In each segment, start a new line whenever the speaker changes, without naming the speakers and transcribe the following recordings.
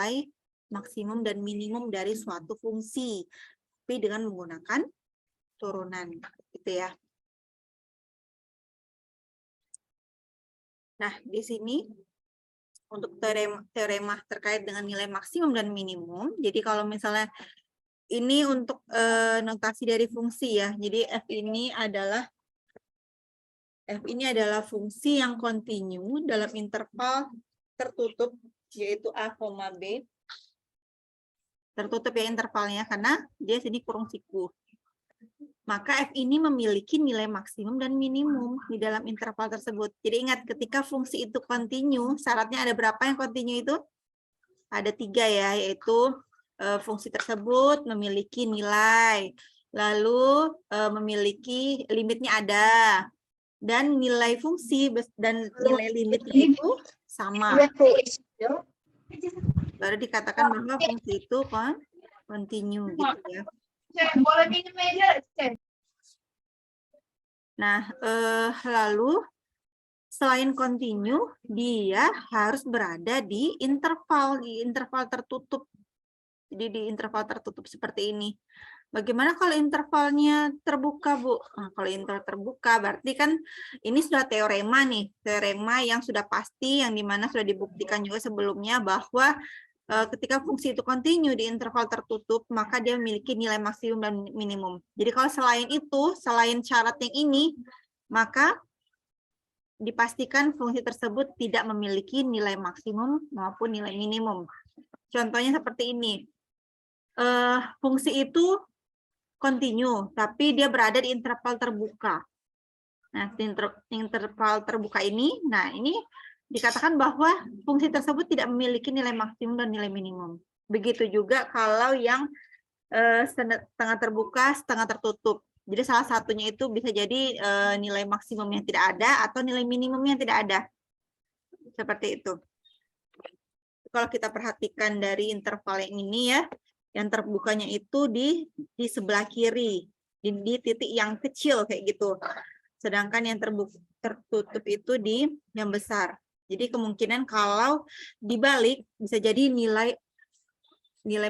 nilai maksimum dan minimum dari suatu fungsi, tapi dengan menggunakan turunan, gitu ya. Nah, di sini untuk teorema terkait dengan nilai maksimum dan minimum. Jadi kalau misalnya ini untuk notasi dari fungsi ya. Jadi F ini adalah fungsi yang kontinu dalam interval tertutup, yaitu A, B. Tertutup ya intervalnya, karena dia sini kurung siku. Maka F ini memiliki nilai maksimum dan minimum di dalam interval tersebut. Jadi ingat, ketika fungsi itu kontinu, syaratnya ada berapa yang kontinu itu? Ada 3 ya, yaitu fungsi tersebut memiliki nilai, lalu memiliki limitnya ada, dan nilai fungsi dan nilai limitnya itu sama. Baru dikatakan bahwa fungsi itu kontinu gitu ya. Nah, lalu selain kontinu, dia harus berada di interval tertutup. Jadi di interval tertutup seperti ini. Bagaimana kalau intervalnya terbuka, Bu? Nah, kalau interval terbuka, berarti kan ini sudah teorema nih. Teorema yang sudah pasti, yang dimana sudah dibuktikan juga sebelumnya bahwa ketika fungsi itu kontinu di interval tertutup, maka dia memiliki nilai maksimum dan minimum. Jadi kalau selain itu, selain syarat yang ini, maka dipastikan fungsi tersebut tidak memiliki nilai maksimum maupun nilai minimum. Contohnya seperti ini. Fungsi itu kontinu, tapi dia berada di interval terbuka. Nah, interval terbuka ini, nah ini dikatakan bahwa fungsi tersebut tidak memiliki nilai maksimum dan nilai minimum. Begitu juga kalau yang setengah terbuka, setengah tertutup. Jadi salah satunya itu bisa jadi nilai maksimum yang tidak ada atau nilai minimum yang tidak ada. Seperti itu. Kalau kita perhatikan dari interval yang ini ya, yang terbukanya itu di sebelah kiri, di titik yang kecil kayak gitu. Sedangkan yang tertutup itu di yang besar. Jadi kemungkinan kalau dibalik bisa jadi nilai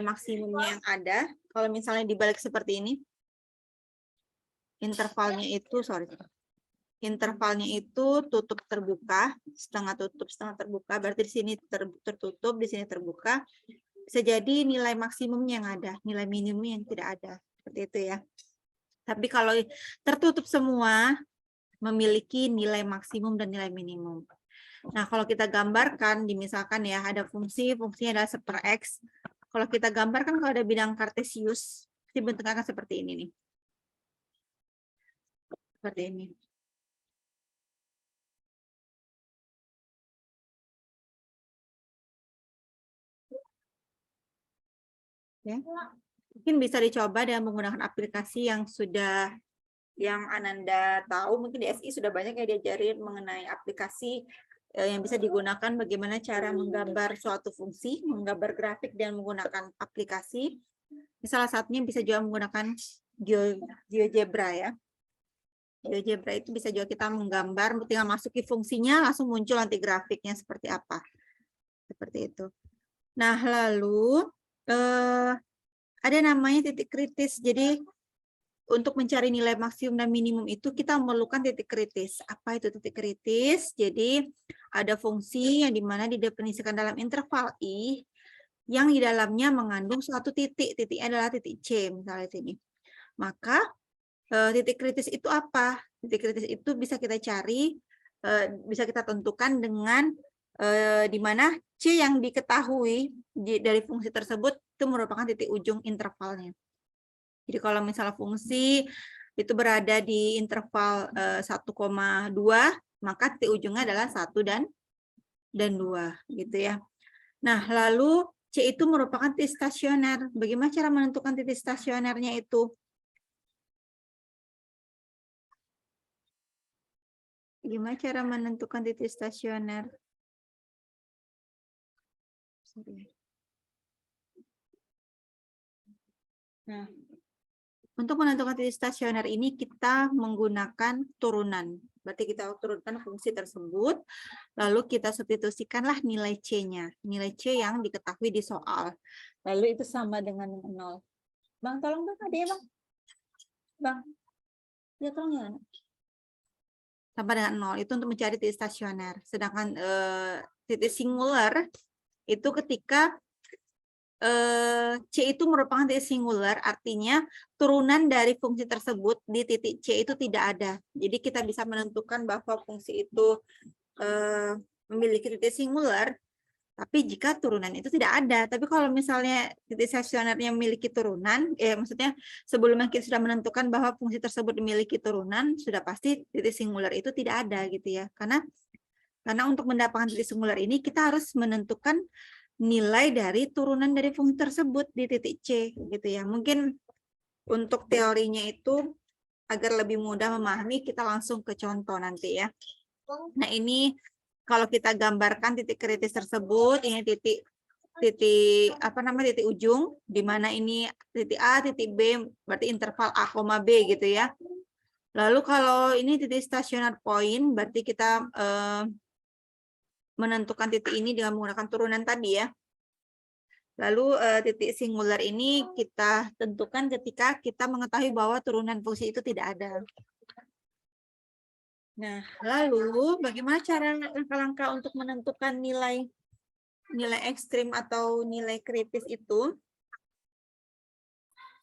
maksimumnya yang ada. Kalau misalnya dibalik seperti ini, intervalnya itu tutup terbuka, setengah tutup, setengah terbuka. Berarti di sini tertutup, di sini terbuka. Bisa jadi nilai maksimumnya yang ada, nilai minimumnya yang tidak ada. Seperti itu ya. Tapi kalau tertutup semua, memiliki nilai maksimum dan nilai minimum. Nah, kalau kita gambarkan, misalkan ya, ada fungsinya adalah 1/x. Kalau kita gambarkan, kalau ada bidang kartesius, bentuknya akan seperti ini nih. Seperti ini. Ya. Mungkin bisa dicoba dengan menggunakan aplikasi yang Ananda tahu. Mungkin di SI sudah banyak yang diajarin mengenai aplikasi yang bisa digunakan bagaimana cara menggambar suatu fungsi, menggambar grafik dan menggunakan aplikasi. Salah satunya bisa juga menggunakan GeoGebra ya. GeoGebra itu bisa juga kita menggambar, tinggal masuki fungsinya, langsung muncul nanti grafiknya seperti apa. Seperti itu. Nah, lalu ada namanya titik kritis. Jadi untuk mencari nilai maksimum dan minimum itu kita memerlukan titik kritis. Apa itu titik kritis? Jadi ada fungsi yang dimana didefinisikan dalam interval I yang di dalamnya mengandung suatu titik. Titiknya adalah titik C misalnya sini. Maka titik kritis itu apa? Titik kritis itu bisa kita cari, bisa kita tentukan dengan di mana C yang diketahui dari fungsi tersebut itu merupakan titik ujung intervalnya. Jadi kalau misalnya fungsi itu berada di interval 1,2, maka titik ujungnya adalah 1 dan 2 gitu ya. Nah, lalu C itu merupakan titik stasioner. Bagaimana cara menentukan titik stasionernya itu? Gimana cara menentukan titik stasioner? Nah, untuk menentukan titik stasioner ini kita menggunakan turunan. Berarti kita turunkan fungsi tersebut, lalu kita substitusikanlah nilai C-nya. Nilai C yang diketahui di soal. Lalu itu sama dengan 0. Bang, tolong Bang, ada ya Bang? Bang, ya tolong ya. Sama dengan 0, itu untuk mencari titik stasioner. Sedangkan titik singular itu ketika C itu merupakan titik singular, artinya turunan dari fungsi tersebut di titik C itu tidak ada. Jadi kita bisa menentukan bahwa fungsi itu memiliki titik singular, tapi jika turunan itu tidak ada. Tapi kalau misalnya titik stasionernya memiliki turunan, maksudnya sebelumnya kita sudah menentukan bahwa fungsi tersebut memiliki turunan, sudah pasti titik singular itu tidak ada gitu ya. Karena untuk mendapatkan titik singular ini kita harus menentukan nilai dari turunan dari fungsi tersebut di titik C gitu ya. Mungkin untuk teorinya itu agar lebih mudah memahami, kita langsung ke contoh nanti ya. Nah, ini kalau kita gambarkan titik kritis tersebut, ini titik ujung, di mana ini titik A, titik B, berarti interval A, B gitu ya. Lalu kalau ini titik stasioner point, berarti kita menentukan titik ini dengan menggunakan turunan tadi ya. Lalu titik singular ini kita tentukan ketika kita mengetahui bahwa turunan fungsi itu tidak ada. Nah, lalu bagaimana cara langkah-langkah untuk menentukan nilai ekstrim atau nilai kritis itu?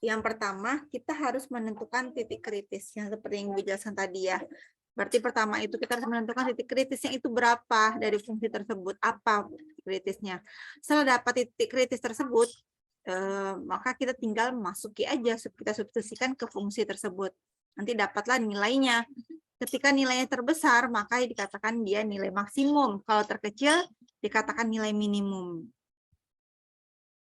Yang pertama, kita harus menentukan titik kritis yang seperti yang dijelaskan tadi ya. Berarti pertama itu kita harus menentukan titik kritisnya itu berapa dari fungsi tersebut, apa kritisnya. Setelah dapat titik kritis tersebut, maka kita tinggal masuki aja, kita substitusikan ke fungsi tersebut. Nanti dapatlah nilainya. Ketika nilainya terbesar, maka dikatakan dia nilai maksimum. Kalau terkecil, dikatakan nilai minimum.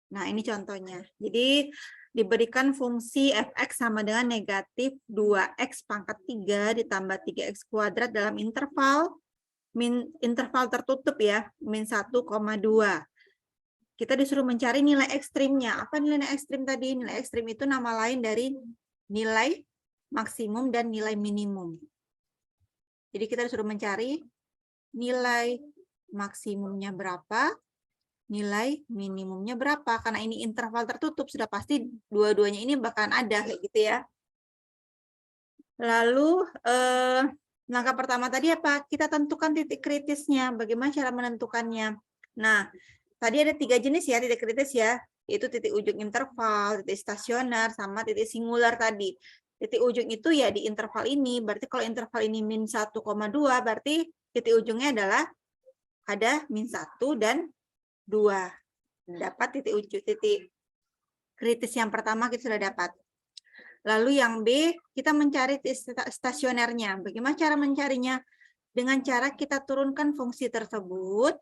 Nah, ini contohnya. Jadi, diberikan fungsi fx sama dengan negatif 2x pangkat 3 ditambah 3x kuadrat dalam interval tertutup ya, min 1,2. Kita disuruh mencari nilai ekstrimnya. Apa nilai ekstrim tadi? Nilai ekstrim itu nama lain dari nilai maksimum dan nilai minimum. Jadi kita disuruh mencari nilai maksimumnya berapa, nilai minimumnya berapa. Karena ini interval tertutup, sudah pasti dua-duanya ini bakalan ada, kayak gitu ya. Lalu, langkah pertama tadi apa? Kita tentukan titik kritisnya. Bagaimana cara menentukannya? Nah, tadi ada 3 jenis ya titik kritis ya. Yaitu titik ujung interval, titik stasioner, sama titik singular tadi. Titik ujung itu ya di interval ini. Berarti kalau interval ini min 1,2, berarti titik ujungnya adalah ada min 1 dan 2. Dapat titik kritis yang pertama kita sudah dapat. Lalu yang B, kita mencari stasionernya. Bagaimana cara mencarinya? Dengan cara kita turunkan fungsi tersebut,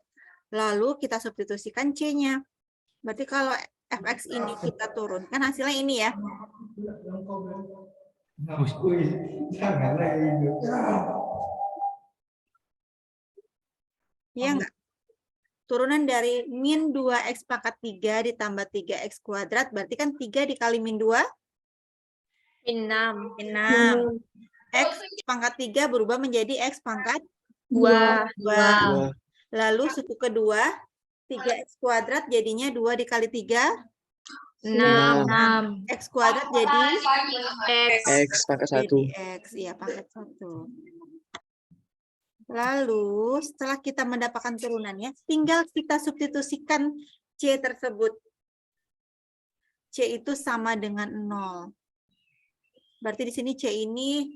lalu kita substitusikan C-nya. Berarti kalau fx ini kita turunkan, hasilnya ini ya. Iya enggak? Turunan dari min 2x pangkat 3 ditambah 3x kuadrat, berarti kan 3 dikali min 2? Min 6. Min 6. X pangkat 3 berubah menjadi X pangkat 2. Lalu suku kedua, 3x kuadrat jadinya 2 dikali 3? 6. X kuadrat jadi X pangkat 1. Jadi X, ya pangkat 1. Lalu setelah kita mendapatkan turunannya, tinggal kita substitusikan C tersebut. C itu sama dengan 0. Berarti di sini C ini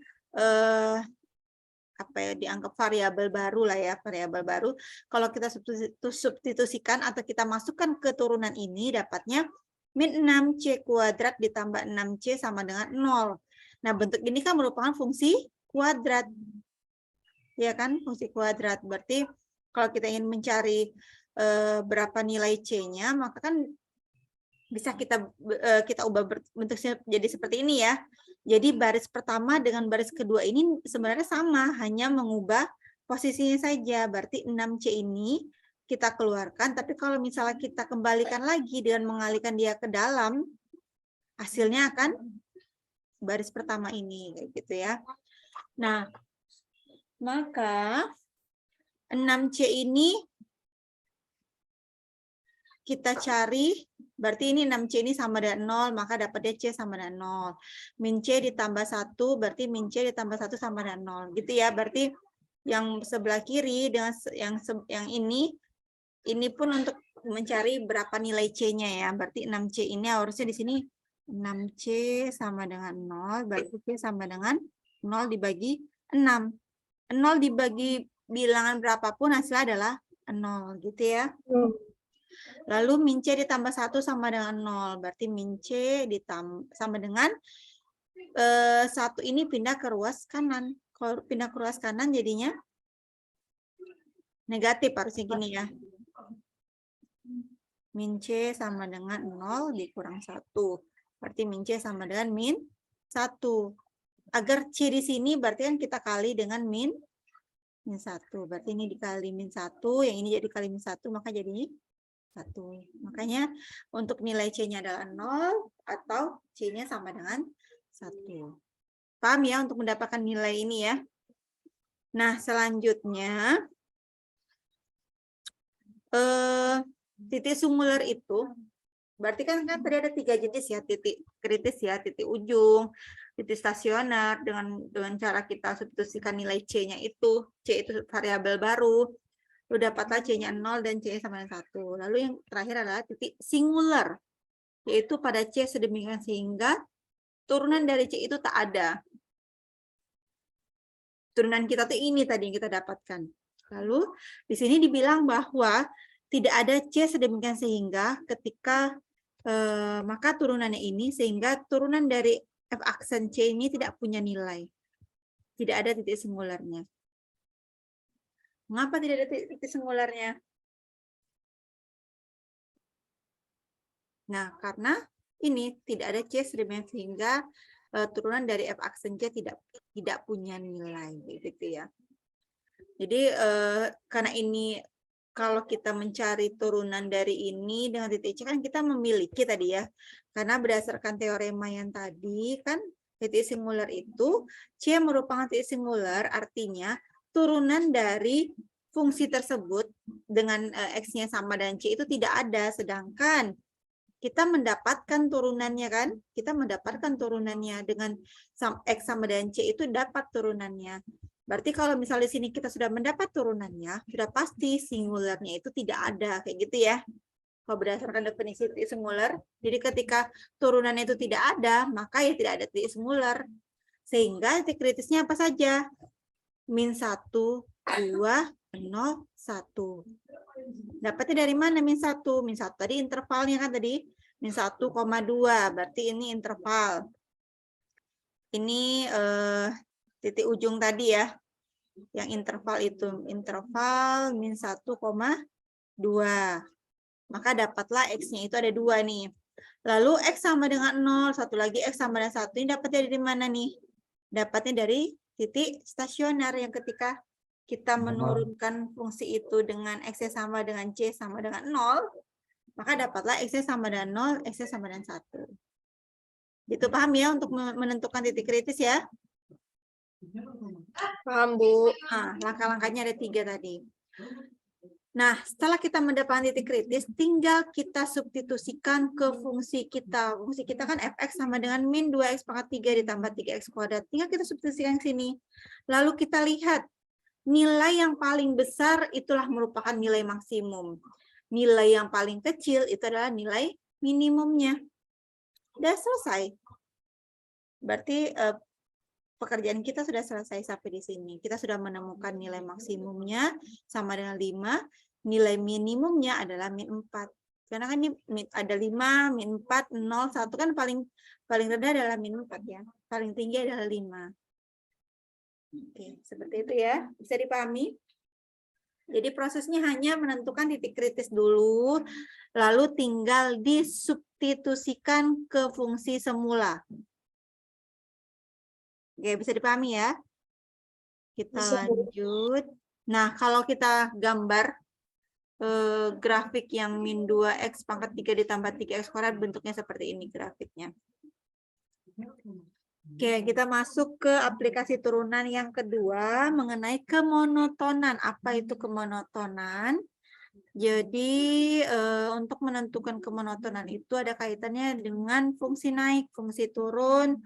dianggap variabel baru lah ya, variabel baru. Kalau kita substitusikan atau kita masukkan ke turunan ini, dapatnya min 6C kuadrat ditambah 6C sama dengan 0. Nah, bentuk ini kan merupakan fungsi kuadrat. Ya kan, fungsi kuadrat. Berarti kalau kita ingin mencari berapa nilai C-nya, maka kan bisa kita ubah bentuknya jadi seperti ini ya. Jadi baris pertama dengan baris kedua ini sebenarnya sama, hanya mengubah posisinya saja. Berarti 6C ini kita keluarkan, tapi kalau misalnya kita kembalikan lagi dengan mengalihkan dia ke dalam, hasilnya akan baris pertama ini, kayak gitu ya. Nah, Maka 6C ini kita cari, berarti ini 6C ini sama dengan 0, maka dapatnya C sama dengan 0. Min C ditambah 1, berarti min C ditambah 1 sama dengan 0. Gitu ya, berarti yang sebelah kiri dengan yang ini pun untuk mencari berapa nilai C-nya ya. Berarti 6C ini harusnya di sini 6C sama dengan 0, berarti C sama dengan 0 dibagi 6. 0 dibagi bilangan berapapun hasilnya adalah 0, gitu ya. Lalu min C ditambah 1 sama dengan 0. Berarti min C sama dengan 1 ini pindah ke ruas kanan. Kalau pindah ke ruas kanan jadinya negatif harusnya gini ya. Min C sama dengan 0 dikurang 1. Berarti min C sama dengan min 1. Agar C di sini berarti kan kita kali dengan min 1. Berarti ini dikali min 1, yang ini jadi kali min 1, maka jadinya 1. Makanya untuk nilai C-nya adalah 0 atau C-nya sama dengan 1. Paham ya untuk mendapatkan nilai ini ya? Nah, selanjutnya titik singular itu berarti kan tadi ada 3 jenis ya, titik kritis ya, titik ujung, titik stasioner dengan cara kita substitusikan nilai C-nya itu. C itu variabel baru. Lu dapatlah C-nya 0 dan C-nya sama dengan 1. Lalu yang terakhir adalah titik singular, yaitu pada C sedemikian sehingga turunan dari C itu tak ada. Turunan kita tuh ini tadi yang kita dapatkan. Lalu di sini dibilang bahwa tidak ada C sedemikian sehingga ketika maka turunannya ini sehingga turunan dari F aksen C ini tidak punya nilai. Tidak ada titik singularnya. Mengapa tidak ada titik singularnya? Nah, karena ini tidak ada C sedemikian sehingga turunan dari F aksen C tidak punya nilai, gitu ya. Jadi karena ini kalau kita mencari turunan dari ini dengan titik C kan kita memiliki tadi ya. Karena berdasarkan teorema yang tadi kan titik singular itu C merupakan titik singular, artinya turunan dari fungsi tersebut dengan X-nya sama dengan C itu tidak ada, sedangkan kita mendapatkan turunannya kan? Kita mendapatkan turunannya dengan X sama dengan C itu dapat turunannya. Berarti kalau misalnya di sini kita sudah mendapat turunannya, sudah pasti singularnya itu tidak ada, kayak gitu ya. Kalau berdasarkan definisi titik singular, jadi ketika turunannya itu tidak ada, maka ya tidak ada titik singular. Sehingga titik kritisnya apa saja? Min 1, 2, 0, 1. Dapatnya dari mana min 1? Min 1 tadi intervalnya kan tadi. Min 1,2. Berarti ini interval. Ini titik ujung tadi ya. Yang interval itu. Interval min 1,2. Maka dapatlah X-nya itu ada 2 nih. Lalu X sama dengan 0. Satu lagi X sama dengan 1. Ini dapatnya dari mana nih? Dapatnya dari titik stasioner yang ketika kita menurunkan fungsi itu dengan X sama dengan C sama dengan 0, maka dapatlah X sama dengan 0, X sama dengan 1. Itu paham ya untuk menentukan titik kritis ya?
Paham, Bu.
Nah, langkah-langkahnya ada 3 tadi. Nah, setelah kita mendapatkan titik kritis, tinggal kita substitusikan ke fungsi kita. Fungsi kita kan fx sama dengan min 2x pangkat 3 ditambah 3x kuadrat. Tinggal kita substitusikan ke sini. Lalu kita lihat, nilai yang paling besar itulah merupakan nilai maksimum. Nilai yang paling kecil itu adalah nilai minimumnya. Sudah selesai. Berarti pekerjaan kita sudah selesai sampai di sini. Kita sudah menemukan nilai maksimumnya sama dengan 5. Nilai minimumnya adalah min 4. Karena kan ini ada 5, min 4, 0, 1 kan paling rendah adalah min 4 ya. Paling tinggi adalah 5. Oke, seperti itu ya. Bisa dipahami? Jadi prosesnya hanya menentukan titik kritis dulu, lalu tinggal disubstitusikan ke fungsi semula. Oke, bisa dipahami ya? Kita lanjut. Nah, kalau kita gambar grafik yang min 2x pangkat 3 ditambah 3x kuadrat bentuknya seperti ini grafiknya. Oke, kita masuk ke aplikasi turunan yang kedua mengenai kemonotonan. Apa itu kemonotonan? Jadi untuk menentukan kemonotonan itu ada kaitannya dengan fungsi naik, fungsi turun.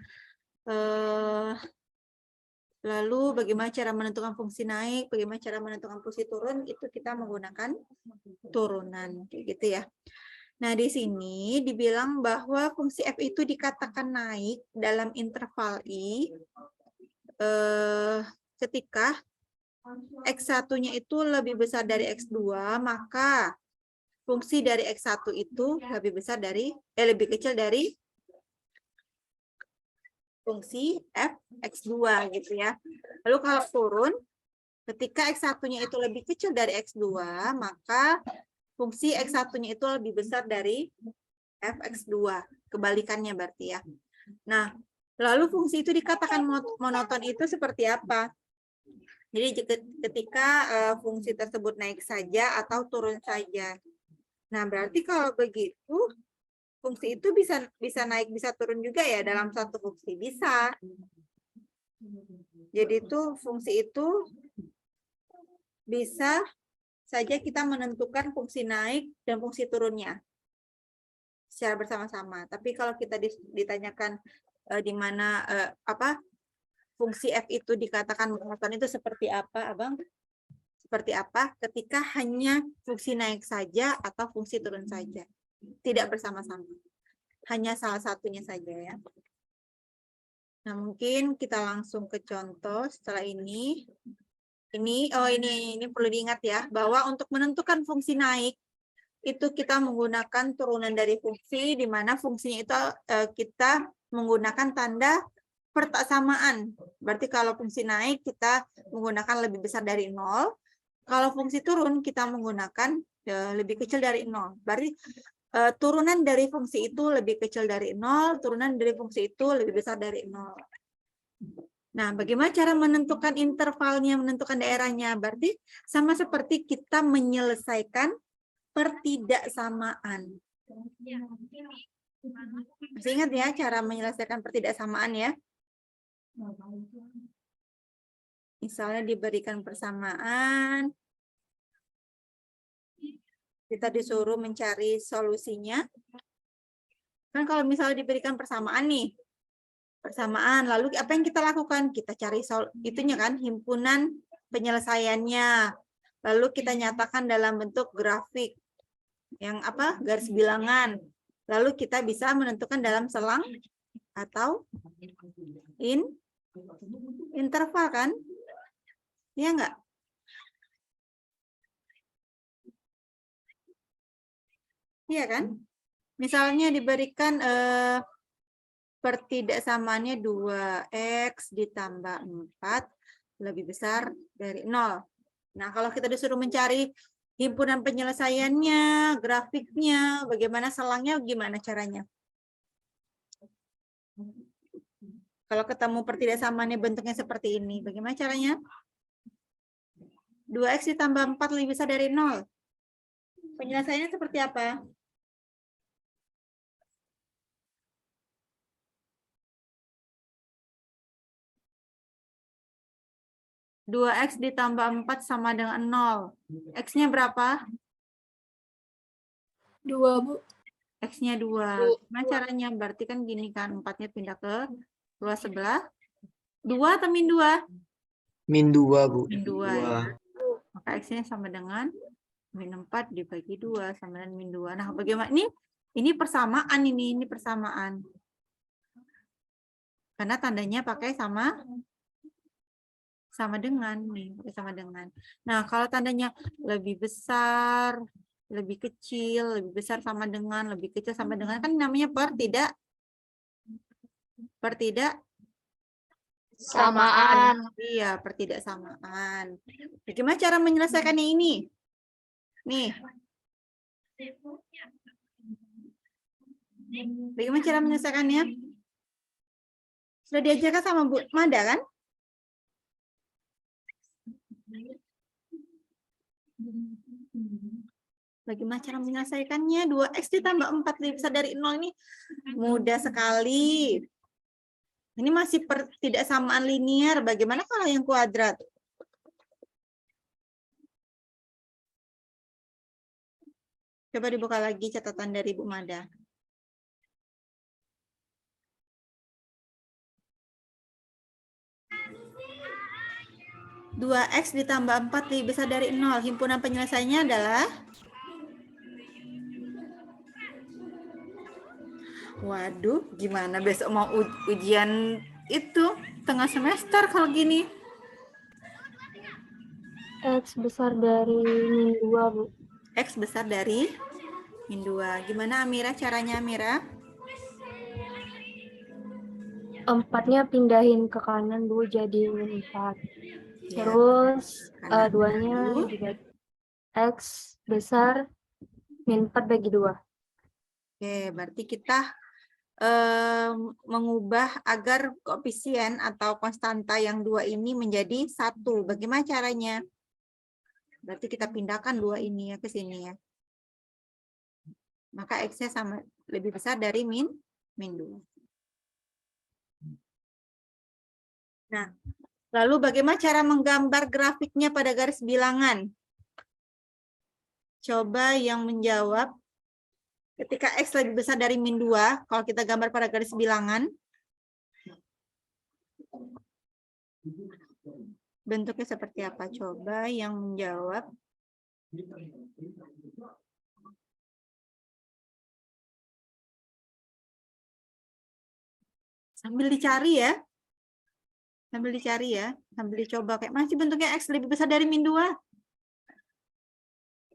Lalu bagaimana cara menentukan fungsi naik, bagaimana cara menentukan fungsi turun, itu kita menggunakan turunan, kayak gitu ya. Nah, di sini dibilang bahwa fungsi f itu dikatakan naik dalam interval I ketika X1-nya itu lebih besar dari X2, maka fungsi dari X1 itu lebih besar dari, lebih kecil dari fungsi f X2 gitu ya. Lalu kalau turun, ketika X1-nya itu lebih kecil dari X2, maka fungsi X1-nya itu lebih besar dari f X2. Kebalikannya berarti ya. Nah, lalu fungsi itu dikatakan monoton itu seperti apa? Jadi ketika fungsi tersebut naik saja atau turun saja. Nah, berarti kalau begitu, fungsi itu bisa naik, bisa turun juga ya dalam satu fungsi. Bisa. Jadi itu fungsi itu bisa saja kita menentukan fungsi naik dan fungsi turunnya secara bersama-sama. Tapi kalau kita ditanyakan di mana apa fungsi f itu dikatakan monoton itu seperti apa, Abang? Seperti apa? Ketika hanya fungsi naik saja atau fungsi turun saja, tidak bersama-sama. Hanya salah satunya saja ya. Nah, mungkin kita langsung ke contoh setelah ini. Ini perlu diingat ya, bahwa untuk menentukan fungsi naik itu kita menggunakan turunan dari fungsi, di mana fungsinya itu kita menggunakan tanda persamaan. Berarti kalau fungsi naik kita menggunakan lebih besar dari 0. Kalau fungsi turun kita menggunakan lebih kecil dari 0. Berarti turunan dari fungsi itu lebih kecil dari 0, turunan dari fungsi itu lebih besar dari 0. Nah, bagaimana cara menentukan intervalnya, menentukan daerahnya? Berarti sama seperti kita menyelesaikan pertidaksamaan. Masih ingat ya cara menyelesaikan pertidaksamaan ya? Misalnya diberikan persamaan, kita disuruh mencari solusinya. Kan kalau misalnya diberikan persamaan nih, persamaan, lalu apa yang kita lakukan? Kita cari itunya kan, himpunan penyelesaiannya. Lalu kita nyatakan dalam bentuk grafik yang apa? Garis bilangan. Lalu kita bisa menentukan dalam selang atau interval kan? Iya enggak? Iya kan? Misalnya diberikan pertidaksamaannya 2x ditambah 4 lebih besar dari 0. Nah, kalau kita disuruh mencari himpunan penyelesaiannya, grafiknya, bagaimana selangnya, gimana caranya? Kalau ketemu pertidaksamaannya bentuknya seperti ini, bagaimana caranya? 2x ditambah 4 lebih besar dari 0. Penyelesaiannya seperti apa? 2x ditambah 4 sama dengan 0. X-nya berapa?
2, Bu.
X-nya 2. Gimana caranya? Berarti kan gini kan, 4-nya pindah ke luar sebelah. 2 atau min 2?
Min 2, Bu.
Min 2 ya. Maka X-nya sama dengan min 4 dibagi 2 sama dengan min 2. Nah, bagaimana? Ini persamaan ini persamaan. Karena tandanya pakai sama dengan nih, sama dengan. Nah, kalau tandanya lebih besar, lebih kecil, lebih besar sama dengan, lebih kecil sama dengan, kan namanya
Samaan.
Iya, pertidaksamaan. Bagaimana cara menyelesaikannya ini? Nih. Bagaimana cara menyelesaikannya? Sudah diajarkan sama Bu Mada kan? Bagaimana cara menyelesaikannya? 2x ditambah 4 lebih besar dari 0 ini mudah sekali. Ini masih tidak samaan linear. Bagaimana kalau yang kuadrat? Coba dibuka lagi catatan dari Bu Mada. 2x ditambah 4 lebih besar dari 0. Himpunan penyelesaiannya adalah? Waduh, gimana besok mau ujian itu tengah semester kalau gini?
X besar dari min 2, Bu.
X besar dari min 2. Gimana Amira caranya, Amira?
4-nya pindahin ke kanan, Bu, jadi min 4.
Ya,
Terus
kanan.
2-nya
Lalu?
juga X besar min 4 bagi 2.
Oke, berarti kita mengubah agar koefisien atau konstanta yang 2 ini menjadi 1. Bagaimana caranya? Berarti kita pindahkan 2 ini ya ke sini ya. Maka X-nya sama lebih besar dari min 2. Nah, lalu bagaimana cara menggambar grafiknya pada garis bilangan? Coba yang menjawab. Ketika X lebih besar dari min 2, kalau kita gambar pada garis bilangan, bentuknya seperti apa? Coba yang menjawab. Sambil dicari ya. Sambil dicari ya. Sambil dicoba. Kayak masih bentuknya X lebih besar dari min 2.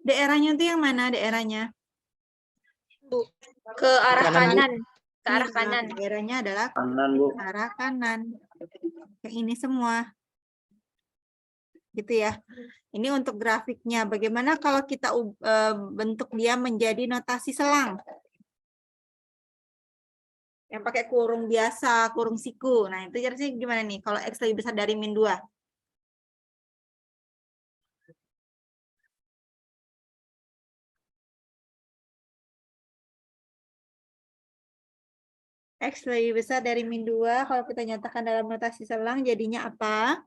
Daerahnya itu yang mana daerahnya?
Bu, ke arah kanan. Ke arah
Iya,
kanan.
daerahnya adalah
Kanan, Bu.
ke arah kanan. Kayak ini semua. Gitu ya. Ini untuk grafiknya. Bagaimana kalau kita bentuk dia menjadi notasi selang? Yang pakai kurung biasa, kurung siku. Nah, itu caranya gimana nih? Kalau X lebih besar dari min 2. X lebih besar dari min 2. Kalau kita nyatakan dalam notasi selang, jadinya apa?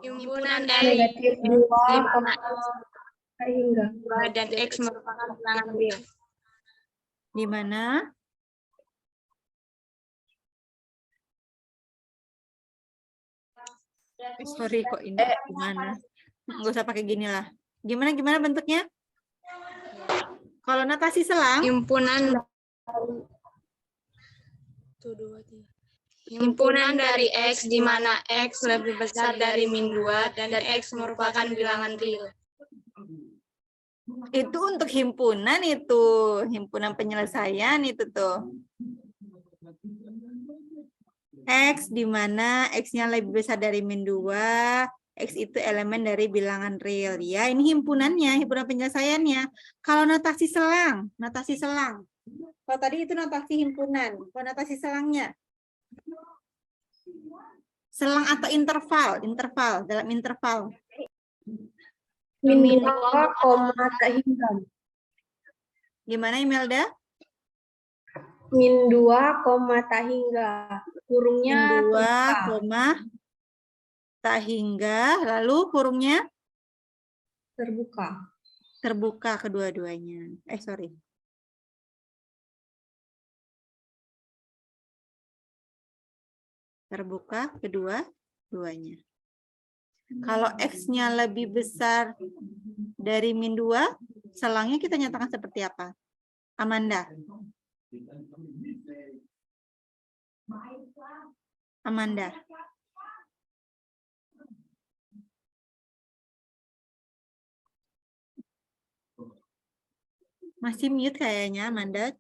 Himpunan dari
Negatif 2, hingga.
dan X merupakan bilangan real.
Di mana? Sorry kok ini gimana? Nggak usah pakai gini lah. Gimana bentuknya? Kalau notasi selang,
Himpunan Himpunan dari X di mana X lebih besar dari min 2 dan X merupakan bilangan real.
itu untuk himpunan itu. Himpunan penyelesaian itu tuh. X di mana X-nya lebih besar dari min 2. X itu elemen dari bilangan real. Ya, ini himpunannya, himpunan penyelesaiannya. Kalau notasi selang. Kalau tadi itu notasi himpunan. Kalau notasi selangnya. Selang atau interval, dalam interval.
Min 2, hingga.
Gimana Imelda?
Min 2, hingga. Kurungnya
Min 2, tak hingga, lalu kurungnya
terbuka.
terbuka kedua-duanya. Sorry. Terbuka kedua-duanya. Kalau X-nya lebih besar dari min 2, selangnya kita nyatakan seperti apa? Amanda. Masih mute kayaknya, Amanda.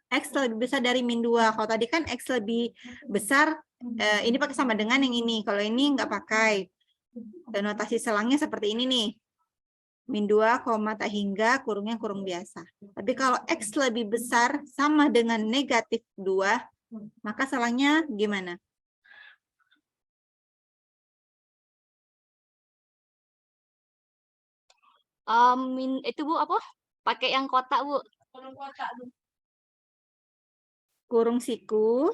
X lebih besar dari min 2. Kalau tadi kan X lebih besar, ini pakai sama dengan yang ini. Kalau ini nggak pakai. Dan notasi selangnya seperti ini nih. Min 2, tak hingga, kurungnya kurung biasa. Tapi kalau X lebih besar sama dengan negatif 2, maka selangnya gimana?
Itu Bu apa? Pakai yang kotak Bu.
kurung siku,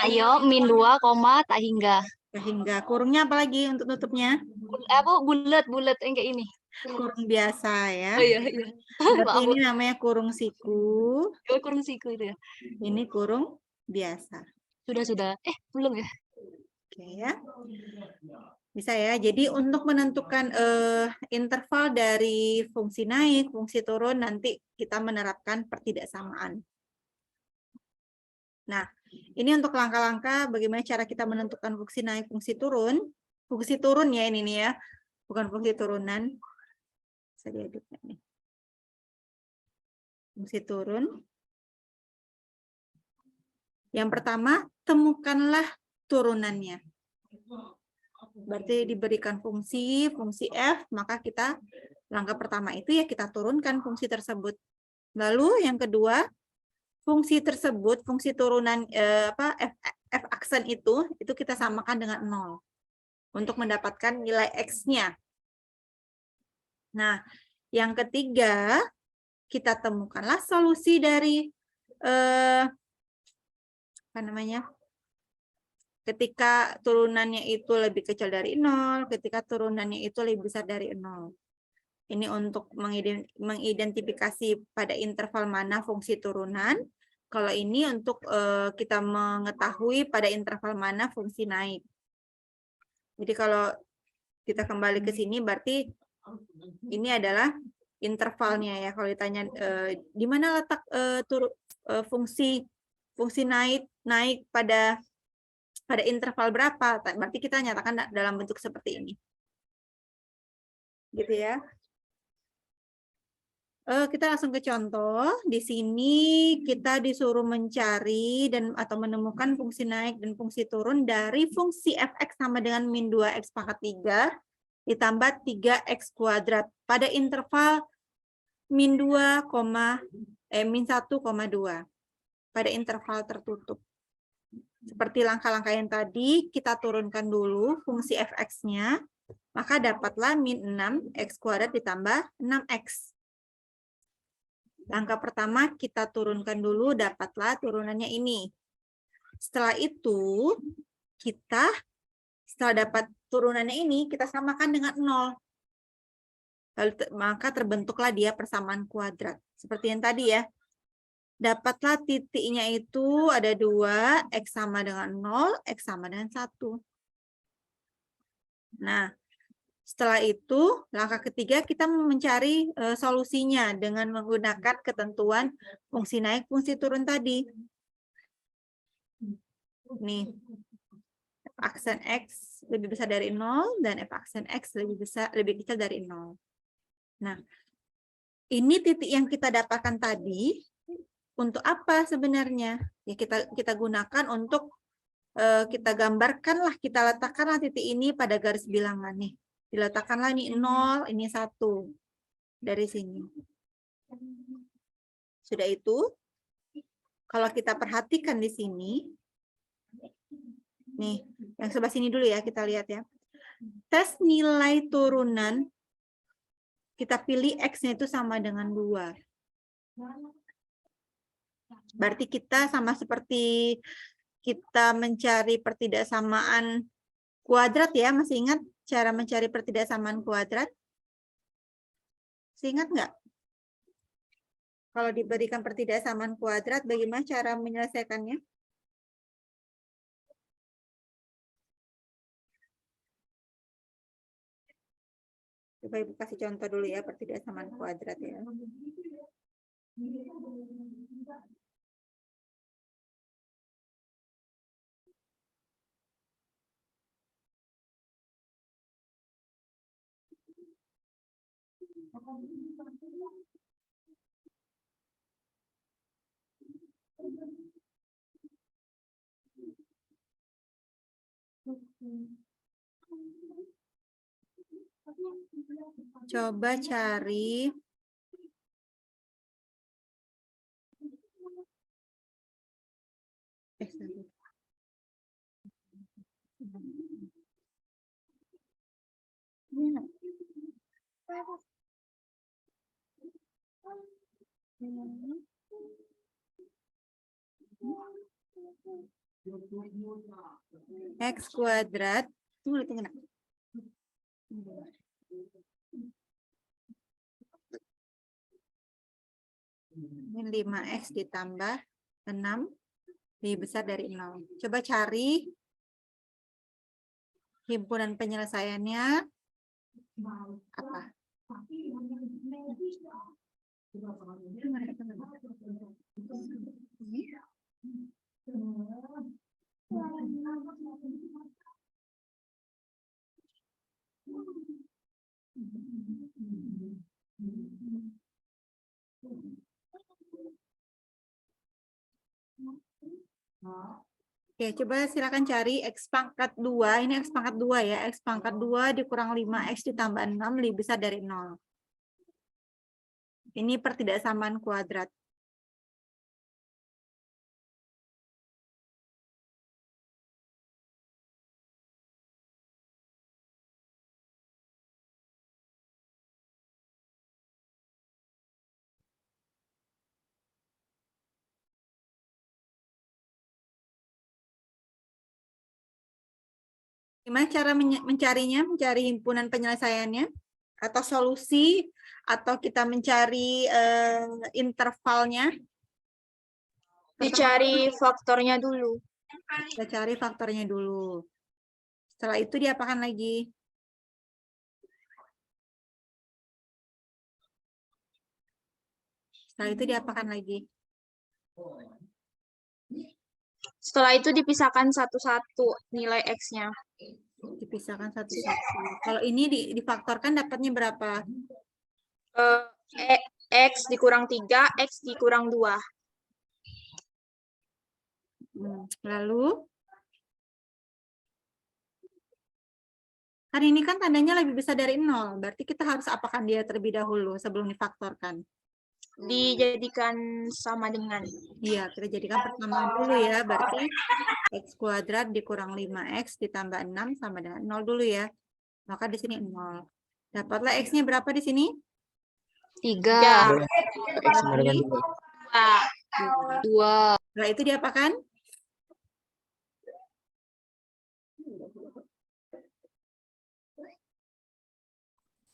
Ayo, min 2, tak hingga.
hingga. Kurungnya apa lagi untuk tutupnya?
Apa bulat yang kayak ini.
Kurung biasa ya.
Oh iya, iya.
Berarti
Maaf,
ini namanya kurung siku,
Bu. Kurung siku itu ya.
ini kurung biasa.
Sudah. Belum ya?
Oke ya. Bisa ya. Jadi untuk menentukan interval dari fungsi naik, fungsi turun, nanti kita menerapkan pertidaksamaan. Nah, ini untuk langkah-langkah bagaimana cara kita menentukan fungsi naik, fungsi turun. Fungsi turun ya ini nih ya, bukan fungsi turunan. Bisa diedit nih. Fungsi turun. Yang pertama, temukanlah turunannya. Berarti diberikan fungsi F, maka kita langkah pertama itu ya kita turunkan fungsi tersebut. Lalu yang kedua, fungsi tersebut, fungsi turunan f aksen itu kita samakan dengan 0 untuk mendapatkan nilai x-nya. Nah, yang ketiga, kita temukanlah solusi dari ketika turunannya itu lebih kecil dari 0, ketika turunannya itu lebih besar dari 0. Ini untuk mengidentifikasi pada interval mana fungsi turunan. Kalau ini untuk kita mengetahui pada interval mana fungsi naik. Jadi kalau kita kembali ke sini berarti ini adalah intervalnya ya. Kalau ditanya di mana letak fungsi naik pada interval berapa, berarti kita nyatakan dalam bentuk seperti ini. Gitu ya. Kita langsung ke contoh. Di sini kita disuruh mencari atau menemukan fungsi naik dan fungsi turun dari fungsi f(x) sama dengan min 2x pangkat 3 ditambah 3x kuadrat pada interval min 1,2 pada interval tertutup. Seperti langkah-langkah yang tadi, kita turunkan dulu fungsi f(x)-nya, maka dapatlah min 6x kuadrat ditambah 6x. Langkah pertama kita turunkan dulu, dapatlah turunannya ini. Setelah itu, setelah dapat turunannya ini, kita samakan dengan 0. Lalu maka terbentuklah dia persamaan kuadrat. Seperti yang tadi ya. Dapatlah titiknya itu ada 2, x sama dengan 0, x sama dengan 1. Nah, setelah itu, langkah ketiga kita mencari solusinya dengan menggunakan ketentuan fungsi naik, fungsi turun tadi. Nih, f aksen x lebih besar dari 0 dan f aksen x lebih kecil dari 0. Nah, ini titik yang kita dapatkan tadi untuk apa sebenarnya? Ya kita gunakan untuk kita gambarkanlah, kita letakkanlah titik ini pada garis bilangan nih. Diletakkanlah ini 0, ini 1 dari sini. Sudah itu, kalau kita perhatikan di sini, nih, yang sebelah sini dulu ya, kita lihat ya. Tes nilai turunan, kita pilih X-nya itu sama dengan 2. Berarti kita sama seperti kita mencari pertidaksamaan kuadrat ya, masih ingat cara mencari pertidaksamaan kuadrat? Masih ingat nggak? Kalau diberikan pertidaksamaan kuadrat, bagaimana cara menyelesaikannya? Coba Ibu kasih contoh dulu ya, pertidaksamaan kuadrat ya. Coba cari X kuadrat. Tunggu, tunggu, nak. Ini 5X ditambah 6 lebih besar dari 0. Coba cari himpunan penyelesaiannya apa? Oke, coba silakan cari X pangkat 2. Ini X pangkat 2 ya. X pangkat 2 dikurang 5X ditambah 6 lebih besar dari 0. Ini pertidaksamaan kuadrat. Gimana cara mencarinya? Mencari himpunan penyelesaiannya? Atau solusi? Atau kita mencari intervalnya?
Dicari faktornya dulu.
Kita cari faktornya dulu. Setelah itu diapakan lagi? Setelah itu diapakan lagi?
Setelah itu dipisahkan satu-satu nilai X-nya.
Dipisahkan satu-satu. Kalau ini difaktorkan dapatnya berapa?
X dikurang 3, X dikurang 2.
Lalu? Kan ini kan tandanya lebih besar dari 0. Berarti kita harus apakan dia terlebih dahulu sebelum difaktorkan?
Dijadikan sama dengan.
Iya, kita jadikan persamaan dulu ya. Berarti X kuadrat dikurang 5X ditambah 6 sama dengan 0 dulu ya. Maka di sini 0. Dapatlah X-nya berapa di sini?
3,
X sama dengan 2.
2,
Setelah itu diapakan?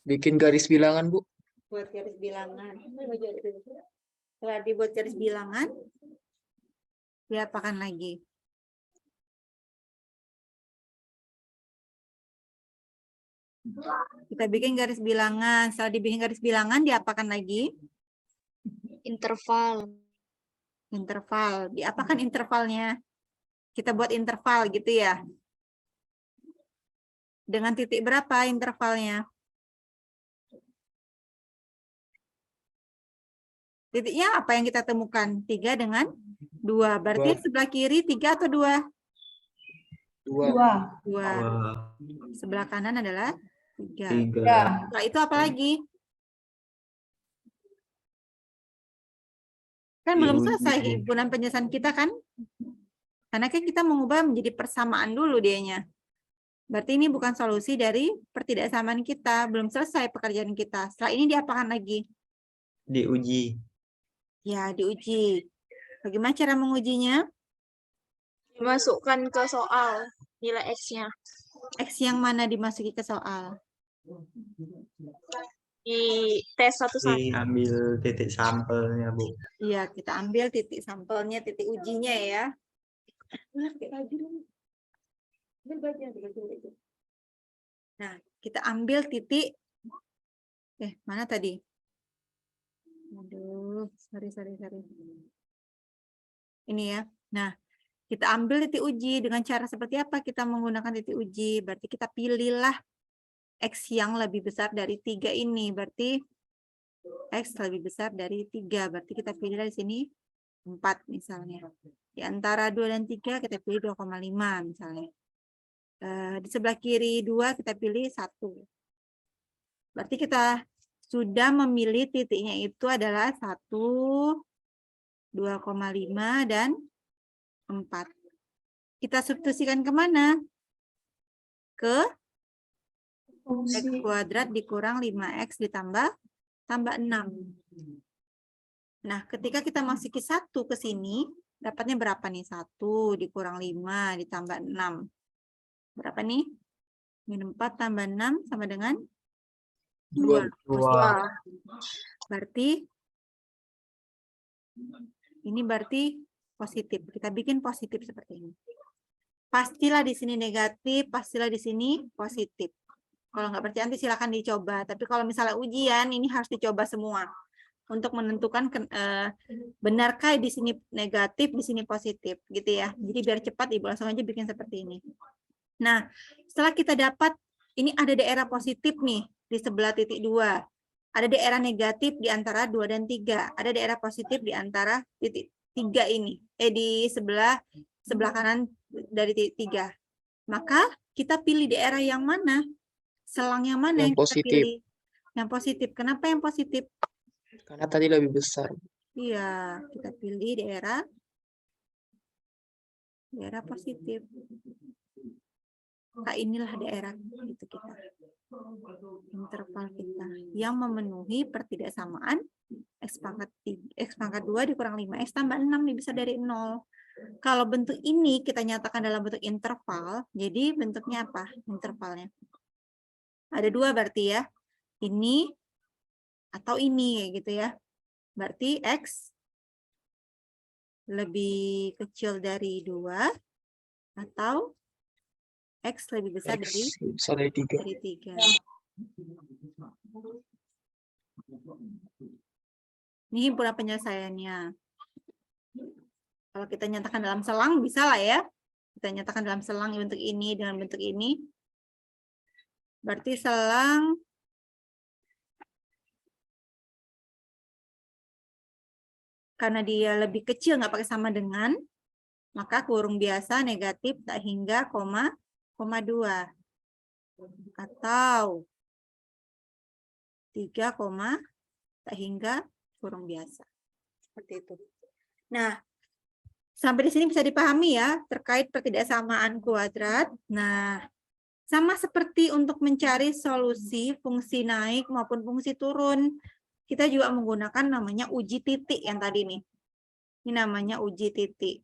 Bikin garis bilangan, Bu.
Buat garis bilangan. Setelah dibuat garis bilangan, diapakan lagi? Kita bikin garis bilangan. Setelah dibikin garis bilangan, diapakan lagi?
interval.
Interval. Diapakan intervalnya? Kita buat interval gitu ya. Dengan titik berapa intervalnya? Titiknya apa yang kita temukan? 3 dengan 2. Berarti sebelah kiri 3 atau 2?
2.
2. Sebelah kanan adalah 3.
3.
Setelah itu apa lagi? Kan belum selesai himpunan penyelesaian kita kan? Karena kan kita mengubah menjadi persamaan dulu dianya. Berarti ini bukan solusi dari pertidaksamaan kita. Belum selesai pekerjaan kita. Setelah ini diapakan lagi?
Diuji.
Ya, diuji. Bagaimana cara mengujinya?
Dimasukkan ke soal nilai X-nya.
X yang mana dimasuki ke soal?
Di tes satu-satu.
Diambil titik sampelnya, Bu.
Iya, kita ambil titik sampelnya, titik ujinya ya. Nah, kita ambil titik. Mana tadi? Aduh, sorry. Ini ya. Nah, kita ambil titik uji. Dengan cara seperti apa kita menggunakan titik uji? Berarti kita pilihlah X yang lebih besar dari 3 ini. Berarti X lebih besar dari 3. Berarti kita pilih di sini 4 misalnya. Di antara 2 dan 3 kita pilih 2,5 misalnya. Di sebelah kiri 2 kita pilih 1. Berarti kita sudah memilih titiknya itu adalah 1, 2,5, dan 4. Kita substitusikan kemana? Ke X kuadrat dikurang 5X tambah 6. Nah, ketika kita masuki 1 ke sini, Dapatnya berapa nih? 1 dikurang 5 ditambah 6. Berapa nih? Min 4 tambah 6 sama dengan 2. Berarti ini berarti positif. Kita bikin positif seperti ini. Pastilah di sini negatif, pastilah di sini positif. Kalau nggak percaya nanti silakan dicoba. Tapi kalau misalnya ujian, ini harus dicoba semua untuk menentukan benarkah di sini negatif, di sini positif, gitu ya. Jadi biar cepat Ibu langsung aja bikin seperti ini. Nah, setelah kita dapat ini ada daerah positif nih di sebelah titik 2. Ada daerah negatif di antara 2 dan 3. Ada daerah positif di antara titik 3 ini. Di sebelah kanan dari titik 3. Maka kita pilih daerah yang mana? Selang yang mana yang kita
positif.
pilih? Yang positif. Kenapa yang positif?
Karena tadi lebih besar.
Iya, kita pilih daerah positif. Nah, inilah daerah itu kita. Interval kita yang memenuhi pertidaksamaan X pangkat 2 dikurang 5. X tambah 6 nih bisa dari 0. Kalau bentuk ini kita nyatakan dalam bentuk interval, jadi bentuknya apa? Intervalnya. Ada 2 berarti ya. Ini atau ini gitu ya. Berarti X lebih kecil dari 2 atau X lebih besar dari 3. Ini himpunan penyelesaiannya. Kalau kita nyatakan dalam selang, bisa lah ya. Kita nyatakan dalam selang bentuk ini dengan bentuk ini. Berarti selang karena dia lebih kecil, nggak pakai sama dengan, maka kurung biasa negatif tak hingga koma 2. Atau 3, tak hingga kurung biasa. Seperti itu. Nah, sampai di sini bisa dipahami ya, terkait pertidaksamaan kuadrat. Nah, sama seperti untuk mencari solusi fungsi naik maupun fungsi turun, kita juga menggunakan namanya uji titik yang tadi nih. Ini namanya uji titik.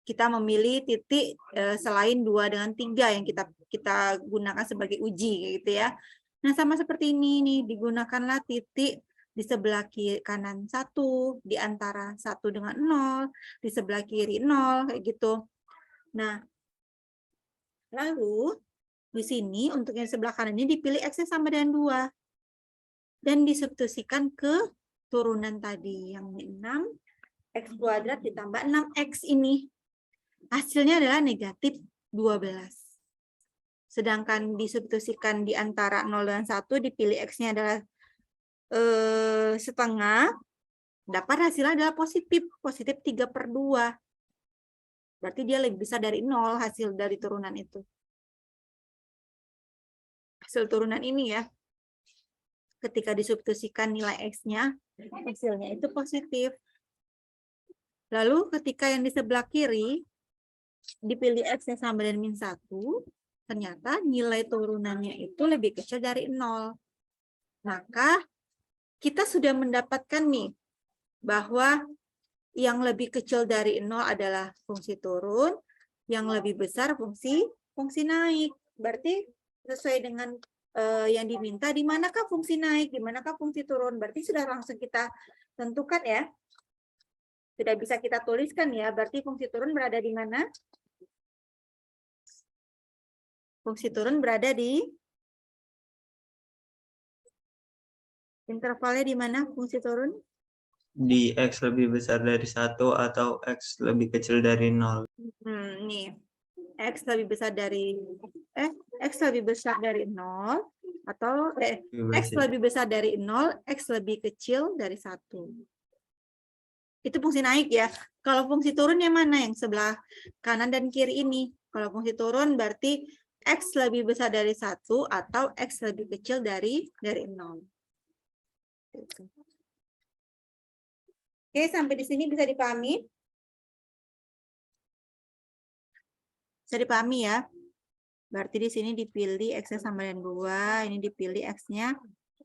Kita memilih titik selain 2 dengan 3 yang kita gunakan sebagai uji gitu ya. Nah, sama seperti ini nih, digunakanlah titik di sebelah kiri kanan 1, di antara 1 dengan 0, di sebelah kiri 0 kayak gitu. Nah, lalu di sini untuk yang sebelah kanan ini dipilih X-nya sama dengan 2 dan disubstitusikan ke turunan tadi yang 6 X kuadrat ditambah 6X ini. Hasilnya adalah negatif 12. Sedangkan disubstitusikan di antara 0 dan 1, dipilih X-nya adalah setengah, dapat hasilnya adalah positif 3/2. Berarti dia lebih besar dari 0 hasil dari turunan itu. Hasil turunan ini ya, ketika disubstitusikan nilai X-nya, hasilnya itu positif. Lalu ketika yang di sebelah kiri, dipilih X-nya sama dengan -1, ternyata nilai turunannya itu lebih kecil dari 0. Maka kita sudah mendapatkan nih bahwa yang lebih kecil dari 0 adalah fungsi turun, yang lebih besar fungsi naik. Berarti sesuai dengan yang diminta, di manakah fungsi naik, di manakah fungsi turun. Berarti sudah langsung kita tentukan ya. Sudah bisa kita tuliskan ya, berarti fungsi turun berada di mana? Fungsi turun berada di intervalnya di mana fungsi turun?
Di X lebih besar dari 1 atau X lebih kecil dari 0.
Nih. X lebih besar dari X lebih besar dari 0 atau X lebih besar dari 0, X lebih kecil dari 1. Itu fungsi naik ya. Kalau fungsi turun yang mana? Yang sebelah kanan dan kiri ini. Kalau fungsi turun berarti X lebih besar dari 1 atau X lebih kecil dari 0. Oke, sampai di sini bisa dipahami? Bisa dipahami ya? Berarti di sini dipilih X-nya sama dengan 2, ini dipilih X-nya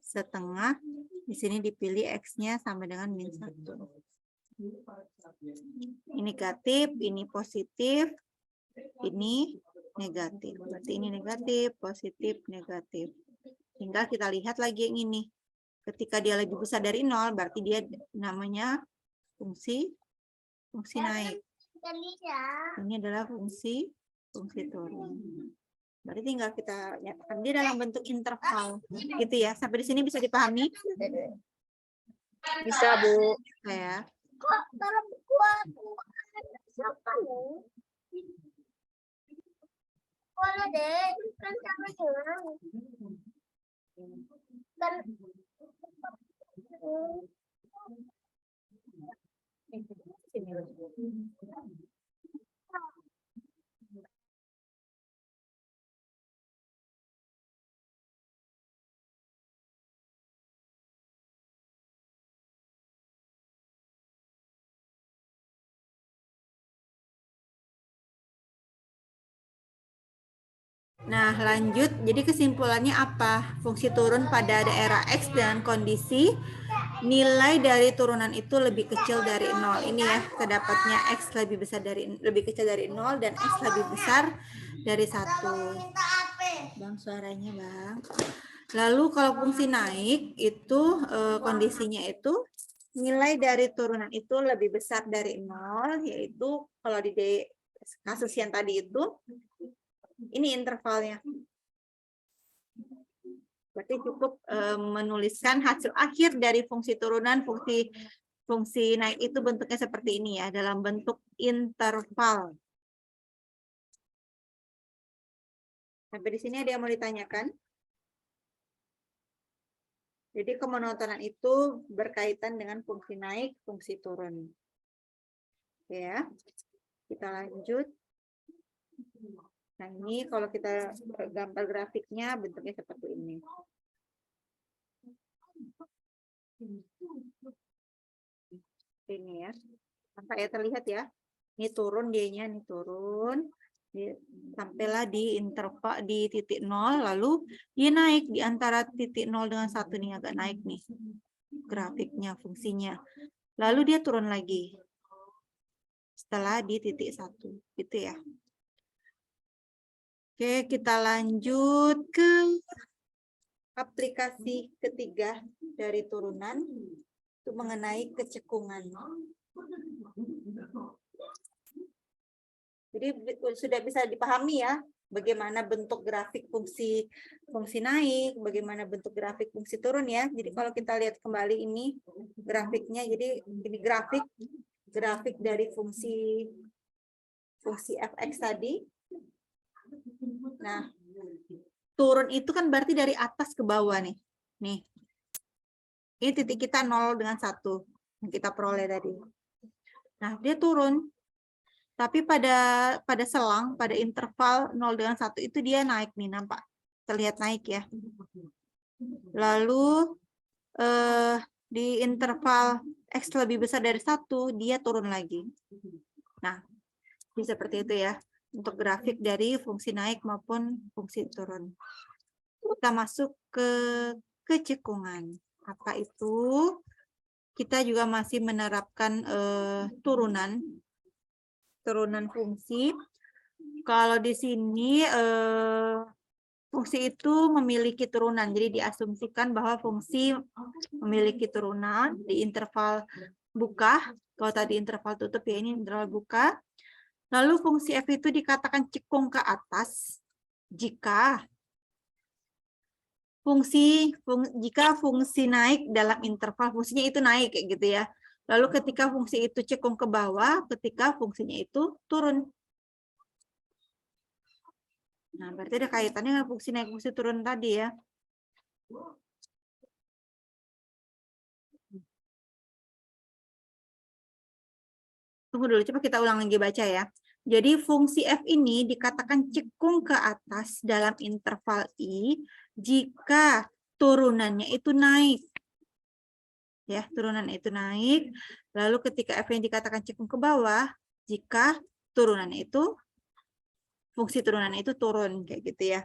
setengah, di sini dipilih X-nya sama dengan -1. Ini negatif, ini positif, ini negatif. Berarti ini negatif, positif, negatif. Tinggal kita lihat lagi yang ini. Ketika dia lebih besar dari 0, berarti dia namanya fungsi naik. Ini adalah fungsi turun. Berarti tinggal kita nyatakan dia dalam bentuk interval. Gitu ya. Sampai di sini bisa dipahami?
Bisa, Bu.
Ya. Nah, lanjut. Jadi kesimpulannya apa? Fungsi turun pada daerah X dengan kondisi nilai dari turunan itu lebih kecil dari 0. Ini ya, kedapatnya X lebih kecil dari 0 dan X lebih besar dari 1. Bang, suaranya, Bang. Lalu kalau fungsi naik itu kondisinya itu nilai dari turunan itu lebih besar dari 0, yaitu kalau di kasus yang tadi itu ini intervalnya. Berarti cukup menuliskan hasil akhir dari fungsi turunan, fungsi naik itu bentuknya seperti ini ya, dalam bentuk interval. Sampai di sini ada yang mau ditanyakan? Jadi kemonotonan itu berkaitan dengan fungsi naik, fungsi turun. Ya, kita lanjut. Nah, ini kalau kita gambar grafiknya bentuknya seperti ini. Ini ya. Sampai terlihat ya. Ini turun dianya, ini turun. Sampailah di interval di titik 0, lalu dia naik di antara titik 0 dengan 1 nih, agak naik nih. Grafiknya, fungsinya. Lalu dia turun lagi. Setelah di titik 1, gitu ya. Oke, kita lanjut ke aplikasi ketiga dari turunan, itu mengenai kecekungan. Jadi sudah bisa dipahami ya, bagaimana bentuk grafik fungsi naik, bagaimana bentuk grafik fungsi turun ya. Jadi kalau kita lihat kembali ini grafiknya, jadi ini grafik dari fungsi fx tadi. Nah, turun itu kan berarti dari atas ke bawah nih. Nih. Ini titik kita 0 dengan 1 yang kita peroleh tadi. Nah, dia turun. Tapi pada selang, pada interval 0 dengan 1 itu dia naik nih, nampak. Terlihat naik ya. Lalu di interval X lebih besar dari 1, dia turun lagi. Nah, bisa seperti itu ya. Untuk grafik dari fungsi naik maupun fungsi turun. Kita masuk ke kecekungan. Apa itu? Kita juga masih menerapkan turunan fungsi. Kalau di sini fungsi itu memiliki turunan. Jadi diasumsikan bahwa fungsi memiliki turunan di interval buka. Kalau tadi interval tutup ya, ini interval buka. Lalu fungsi f itu dikatakan cekung ke atas jika fungsi naik dalam interval, fungsinya itu naik kayak gitu ya. Lalu ketika fungsi itu cekung ke bawah, ketika fungsinya itu turun. Nah, berarti ada kaitannya dengan fungsi naik, fungsi turun tadi ya. Tunggu dulu, coba kita ulang lagi baca ya. Jadi fungsi f ini dikatakan cekung ke atas dalam interval I jika turunannya itu naik. Ya, turunan itu naik. Lalu ketika f yang dikatakan cekung ke bawah jika turunannya itu fungsi turunannya itu turun kayak gitu ya.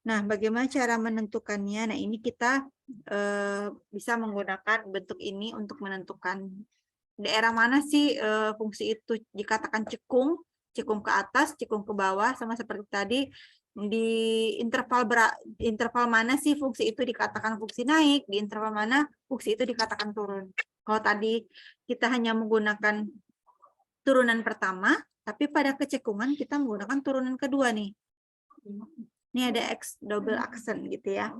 Nah, bagaimana cara menentukannya? Nah, ini kita bisa menggunakan bentuk ini untuk menentukan daerah mana sih fungsi itu dikatakan cekung ke atas, cekung ke bawah, sama seperti tadi di interval mana sih fungsi itu dikatakan fungsi naik, di interval mana fungsi itu dikatakan turun. Kalau tadi kita hanya menggunakan turunan pertama, tapi pada kecekungan kita menggunakan turunan kedua nih. Ini ada X double accent gitu ya.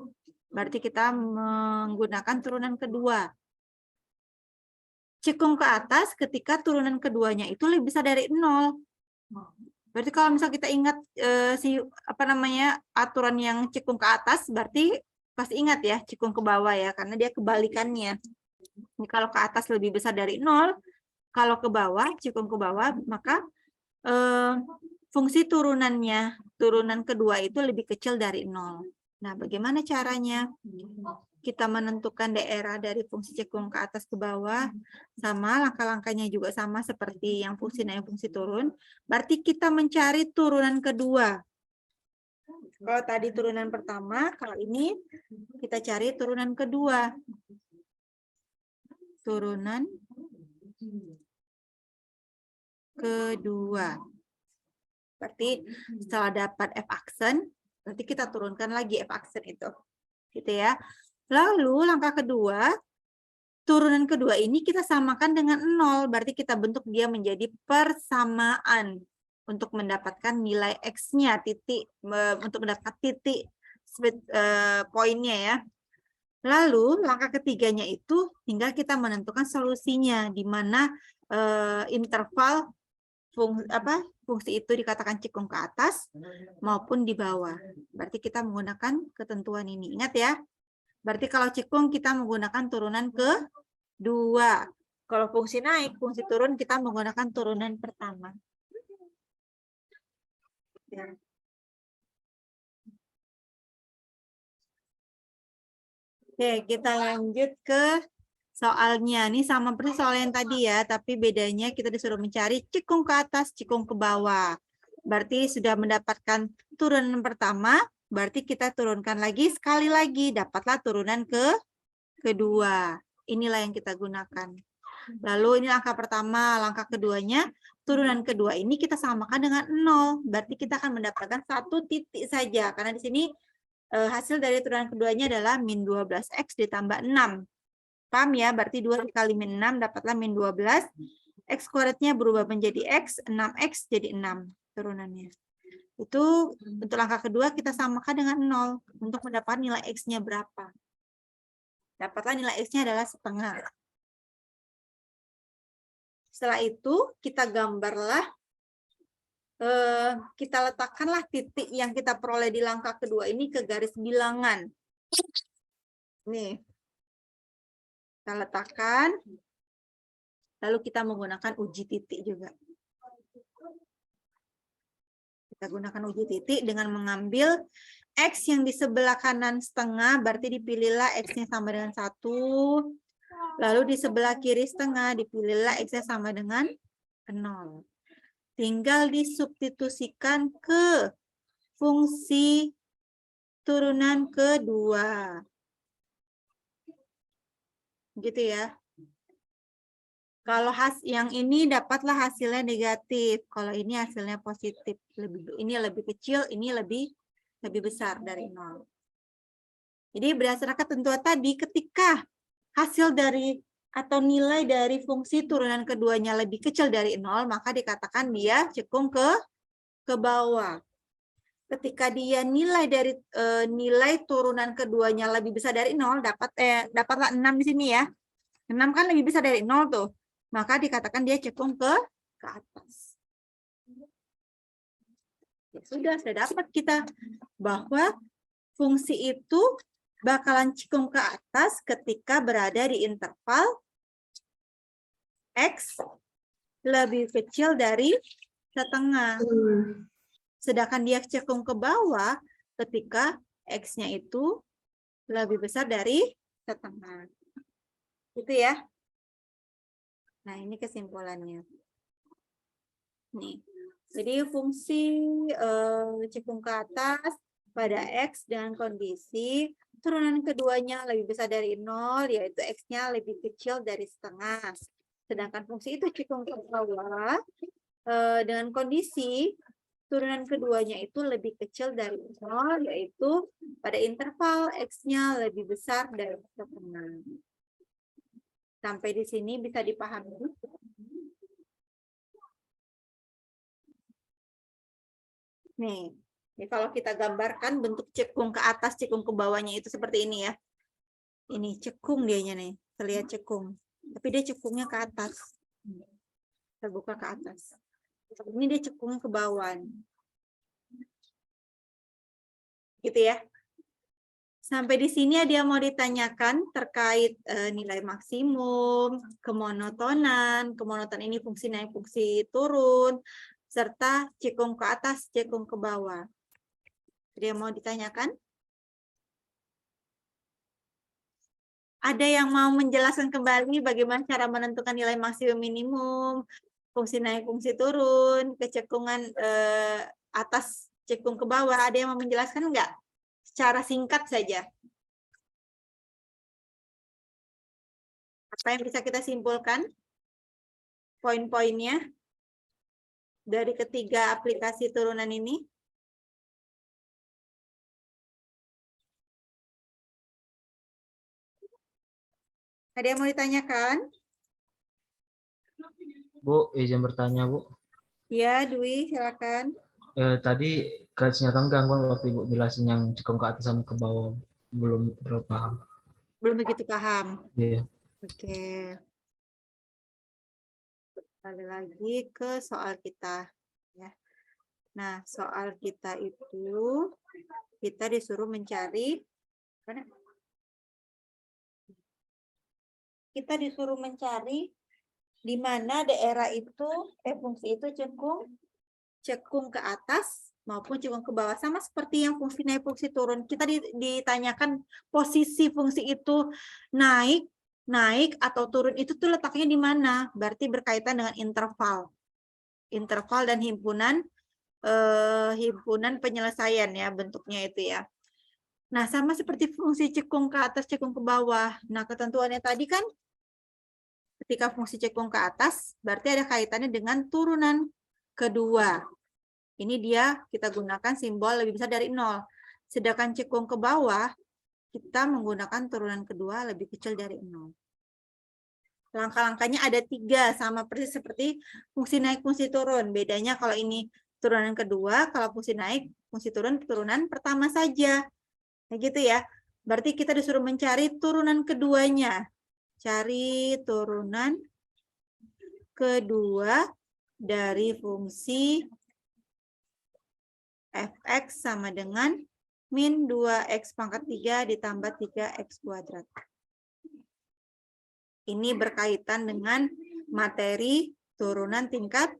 Berarti kita menggunakan turunan kedua. Cekung ke atas ketika turunan keduanya itu lebih besar dari 0. Berarti kalau misal kita ingat aturan yang cekung ke atas, berarti pasti ingat ya cekung ke bawah ya, karena dia kebalikannya. Ini kalau ke atas lebih besar dari 0, kalau ke bawah, cekung ke bawah, maka fungsi turunan kedua itu lebih kecil dari 0. Nah, bagaimana caranya? Kita menentukan daerah dari fungsi cekung ke atas ke bawah, sama langkah-langkahnya juga sama seperti yang fungsi naik, fungsi turun. Berarti kita mencari turunan kedua. Kalau tadi turunan pertama, kalau ini kita cari turunan kedua. Turunan kedua. Berarti setelah dapat F aksen, nanti kita turunkan lagi F aksen itu. Gitu ya. Lalu langkah kedua, turunan kedua ini kita samakan dengan 0. Berarti kita bentuk dia menjadi persamaan untuk mendapatkan nilai X-nya, titik, untuk mendapatkan titik poinnya ya. Lalu langkah ketiganya itu tinggal kita menentukan solusinya, di mana interval fungsi itu dikatakan cekung ke atas maupun di bawah. Berarti kita menggunakan ketentuan ini. Ingat ya. Berarti kalau cekung kita menggunakan turunan kedua. Kalau fungsi naik, fungsi turun kita menggunakan turunan pertama. Ya. Oke, kita lanjut ke soalnya. Ini sama persis soal yang tadi ya, tapi bedanya kita disuruh mencari cekung ke atas, cekung ke bawah. Berarti sudah mendapatkan turunan pertama, berarti kita turunkan lagi sekali lagi, dapatlah turunan kedua. Inilah yang kita gunakan. Lalu ini langkah pertama, langkah keduanya, turunan kedua ini kita samakan dengan 0. Berarti kita akan mendapatkan satu titik saja, karena di sini hasil dari turunan keduanya adalah min 12X ditambah 6. Paham ya? Berarti 2 kali min 6 dapatlah min 12. X kuadratnya berubah menjadi X, 6X jadi 6 turunannya. Itu untuk langkah kedua kita samakan dengan 0 untuk mendapatkan nilai X-nya berapa. Dapatlah nilai X-nya adalah setengah. Setelah itu kita gambarlah, kita letakkanlah titik yang kita peroleh di langkah kedua ini ke garis bilangan. Nih. Kita letakkan, lalu kita menggunakan uji titik juga. Kita gunakan uji titik dengan mengambil X yang di sebelah kanan setengah, berarti dipilihlah X-nya sama dengan 1. Lalu di sebelah kiri setengah, dipilihlah X-nya sama dengan 0. Tinggal disubstitusikan ke fungsi turunan kedua. Gitu ya. Kalau yang ini dapatlah hasilnya negatif. Kalau ini hasilnya positif. Ini lebih kecil, ini lebih besar dari 0. Jadi berdasarkan ketentuan tadi, ketika hasil dari atau nilai dari fungsi turunan keduanya lebih kecil dari 0, maka dikatakan dia cekung ke bawah. Ketika dia nilai dari nilai turunan keduanya lebih besar dari 0, dapatlah 6 di sini ya. 6 kan lebih besar dari 0 tuh. Maka dikatakan dia cekung ke atas. Ya, sudah dapat kita bahwa fungsi itu bakalan cekung ke atas ketika berada di interval X lebih kecil dari setengah. Sedangkan dia cekung ke bawah ketika X-nya itu lebih besar dari setengah. Gitu ya. Nah, ini kesimpulannya. Nih. Jadi fungsi cekung ke atas pada X dengan kondisi turunan keduanya lebih besar dari 0, yaitu X-nya lebih kecil dari setengah. Sedangkan fungsi itu cekung ke bawah dengan kondisi turunan keduanya itu lebih kecil dari 0, yaitu pada interval X-nya lebih besar dari setengah. Sampai di sini bisa dipahami? Nih, kalau kita gambarkan bentuk cekung ke atas, cekung ke bawahnya itu seperti ini ya. Ini cekung dianya nih, terlihat cekung. Tapi dia cekungnya ke atas. Terbuka ke atas. Ini dia cekung ke bawah. Gitu ya. Sampai di sini dia mau ditanyakan terkait nilai maksimum, kemonotonan ini fungsi naik, fungsi turun, serta cekung ke atas, cekung ke bawah. Dia mau ditanyakan? Ada yang mau menjelaskan kembali bagaimana cara menentukan nilai maksimum minimum, fungsi naik, fungsi turun, kecekungan atas, cekung ke bawah. Ada yang mau menjelaskan enggak? Secara singkat saja. Apa yang bisa kita simpulkan? Poin-poinnya dari ketiga aplikasi turunan ini. Ada yang mau ditanyakan?
Bu, izin bertanya, Bu.
Ya, Dwi, silakan.
Tadi garisnya kan gangguan waktu Ibu jelasin yang cekung ke atas sama ke bawah. Belum terlalu paham.
Belum begitu paham.
Iya.
Oke. Kembali lagi ke soal kita. Ya. Nah, soal kita itu kita disuruh mencari mana? Kita disuruh mencari di mana daerah itu fungsi itu cekung ke atas maupun cekung ke bawah, sama seperti yang fungsi naik, fungsi turun. Kita ditanyakan posisi fungsi itu naik atau turun itu tuh letaknya di mana? Berarti berkaitan dengan interval dan himpunan penyelesaian ya bentuknya itu ya. Nah, sama seperti fungsi cekung ke atas, cekung ke bawah. Nah, ketentuannya tadi kan ketika fungsi cekung ke atas berarti ada kaitannya dengan turunan kedua. Ini dia kita gunakan simbol lebih besar dari 0. Sedangkan cekung ke bawah kita menggunakan turunan kedua lebih kecil dari 0. Langkah-langkahnya ada 3, sama persis seperti fungsi naik, fungsi turun. Bedanya kalau ini turunan kedua, kalau fungsi naik, fungsi turun, turunan pertama saja. Nah gitu ya. Berarti kita disuruh mencari turunan keduanya. Cari turunan kedua dari fungsi fx sama dengan min 2x pangkat 3 ditambah 3x kuadrat. Ini berkaitan dengan materi turunan tingkat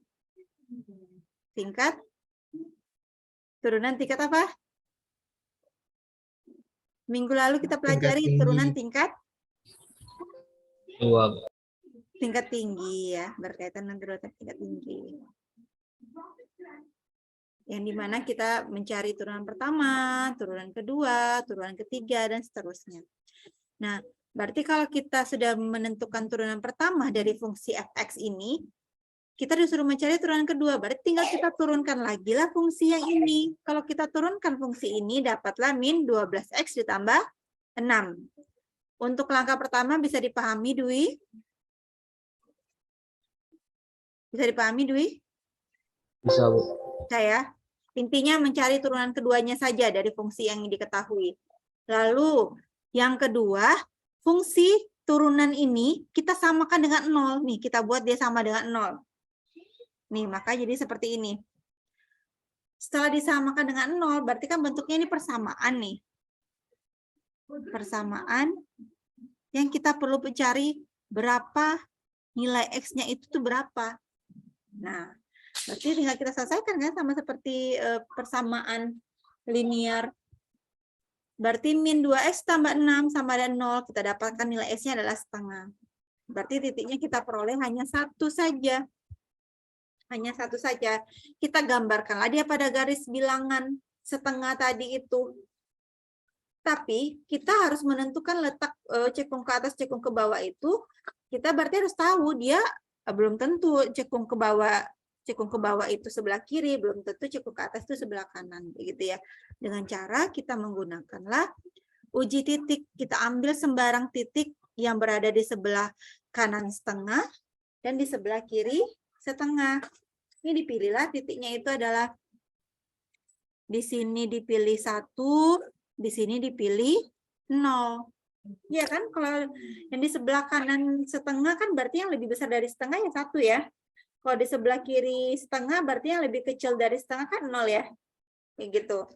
apa? Minggu lalu kita pelajari turunan tingkat tinggi ya, berkaitan dengan turunan tingkat tinggi. Yang dimana kita mencari turunan pertama, turunan kedua, turunan ketiga, dan seterusnya. Nah, berarti kalau kita sudah menentukan turunan pertama dari fungsi fx ini, kita disuruh mencari turunan kedua, berarti tinggal kita turunkan lagi lah fungsi yang ini. Kalau kita turunkan fungsi ini, dapatlah min 12x ditambah 6. Untuk langkah pertama bisa dipahami, Dwi? Bisa dipahami, Dwi?
Bisa, Bu.
Saya intinya mencari turunan keduanya saja dari fungsi yang diketahui. Lalu yang kedua, fungsi turunan ini kita samakan dengan 0. Nih, kita buat dia sama dengan 0. Nih, maka jadi seperti ini. Setelah disamakan dengan 0, berarti kan bentuknya ini persamaan nih. Persamaan yang kita perlu mencari berapa nilai X-nya itu tuh berapa. Nah, berarti tinggal kita selesaikan kan sama seperti persamaan linear. Berarti min 2x tambah 6 sama dengan 0. Kita dapatkan nilai S-nya adalah setengah. Berarti titiknya kita peroleh hanya satu saja. Hanya satu saja. Kita gambarkanlah dia pada garis bilangan setengah tadi itu. Tapi kita harus menentukan letak cekung ke atas, cekung ke bawah itu. Kita berarti harus tahu dia belum tentu cekung ke bawah itu sebelah kiri, belum tentu cekung ke atas itu sebelah kanan, begitu ya. Dengan cara kita menggunakanlah uji titik. Kita ambil sembarang titik yang berada di sebelah kanan setengah dan di sebelah kiri setengah. Ini dipilihlah titiknya itu adalah di sini dipilih 1, di sini dipilih 0. Iya kan? Kalau yang di sebelah kanan setengah kan berarti yang lebih besar dari setengah yang 1 ya. Kalau di sebelah kiri setengah berarti yang lebih kecil dari setengah kan 0 ya. Kayak gitu.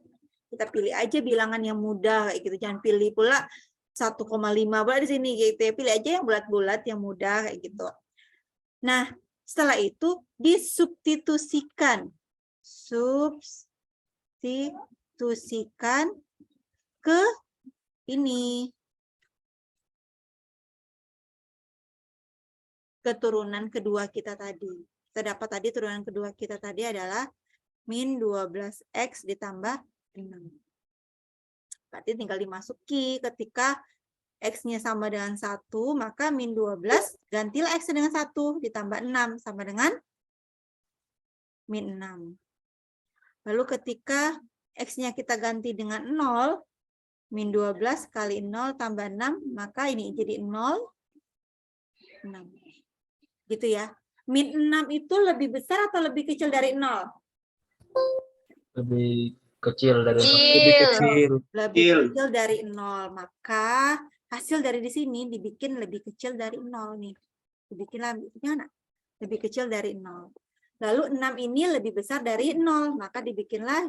Kita pilih aja bilangan yang mudah kayak gitu. Jangan pilih pula 1,5 bulat di sini gitu ya. Pilih aja yang bulat-bulat yang mudah kayak gitu. Nah, setelah itu disubstitusikan. Substitusikan ke ini. Keturunan kedua kita tadi. Kita dapat tadi turunan kedua kita tadi adalah min 12x ditambah 6. Berarti tinggal dimasuki ketika x-nya sama dengan 1, maka min 12 gantilah x dengan 1 ditambah 6 sama dengan min 6. Lalu ketika x-nya kita ganti dengan 0, min 12 kali 0 tambah 6, maka ini jadi 0, 6. Gitu ya. Min 6 itu lebih besar atau lebih kecil dari 0?
Lebih kecil dari
Lebih kecil.
Lebih kecil dari 0. Maka hasil dari di sini dibikin lebih kecil dari 0 nih. Dibikinlah gimana? Lebih kecil dari 0. Lalu 6 ini lebih besar dari 0, maka dibikinlah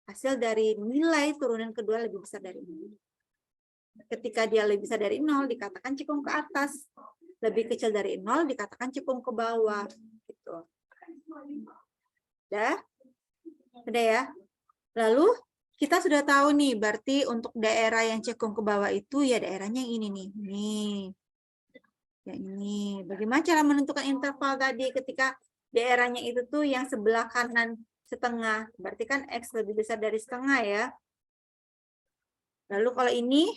hasil dari nilai turunan kedua lebih besar dari 0. Ketika dia lebih besar dari 0, dikatakan cekung ke atas. Lebih kecil dari 0, dikatakan cekung ke bawah. Gitu. Udah ya? Lalu, kita sudah tahu nih, berarti untuk daerah yang cekung ke bawah itu, ya daerahnya yang ini nih. Nih. Yang ini. Bagaimana cara menentukan interval tadi ketika daerahnya itu tuh yang sebelah kanan setengah. Berarti kan X lebih besar dari setengah ya. Lalu kalau ini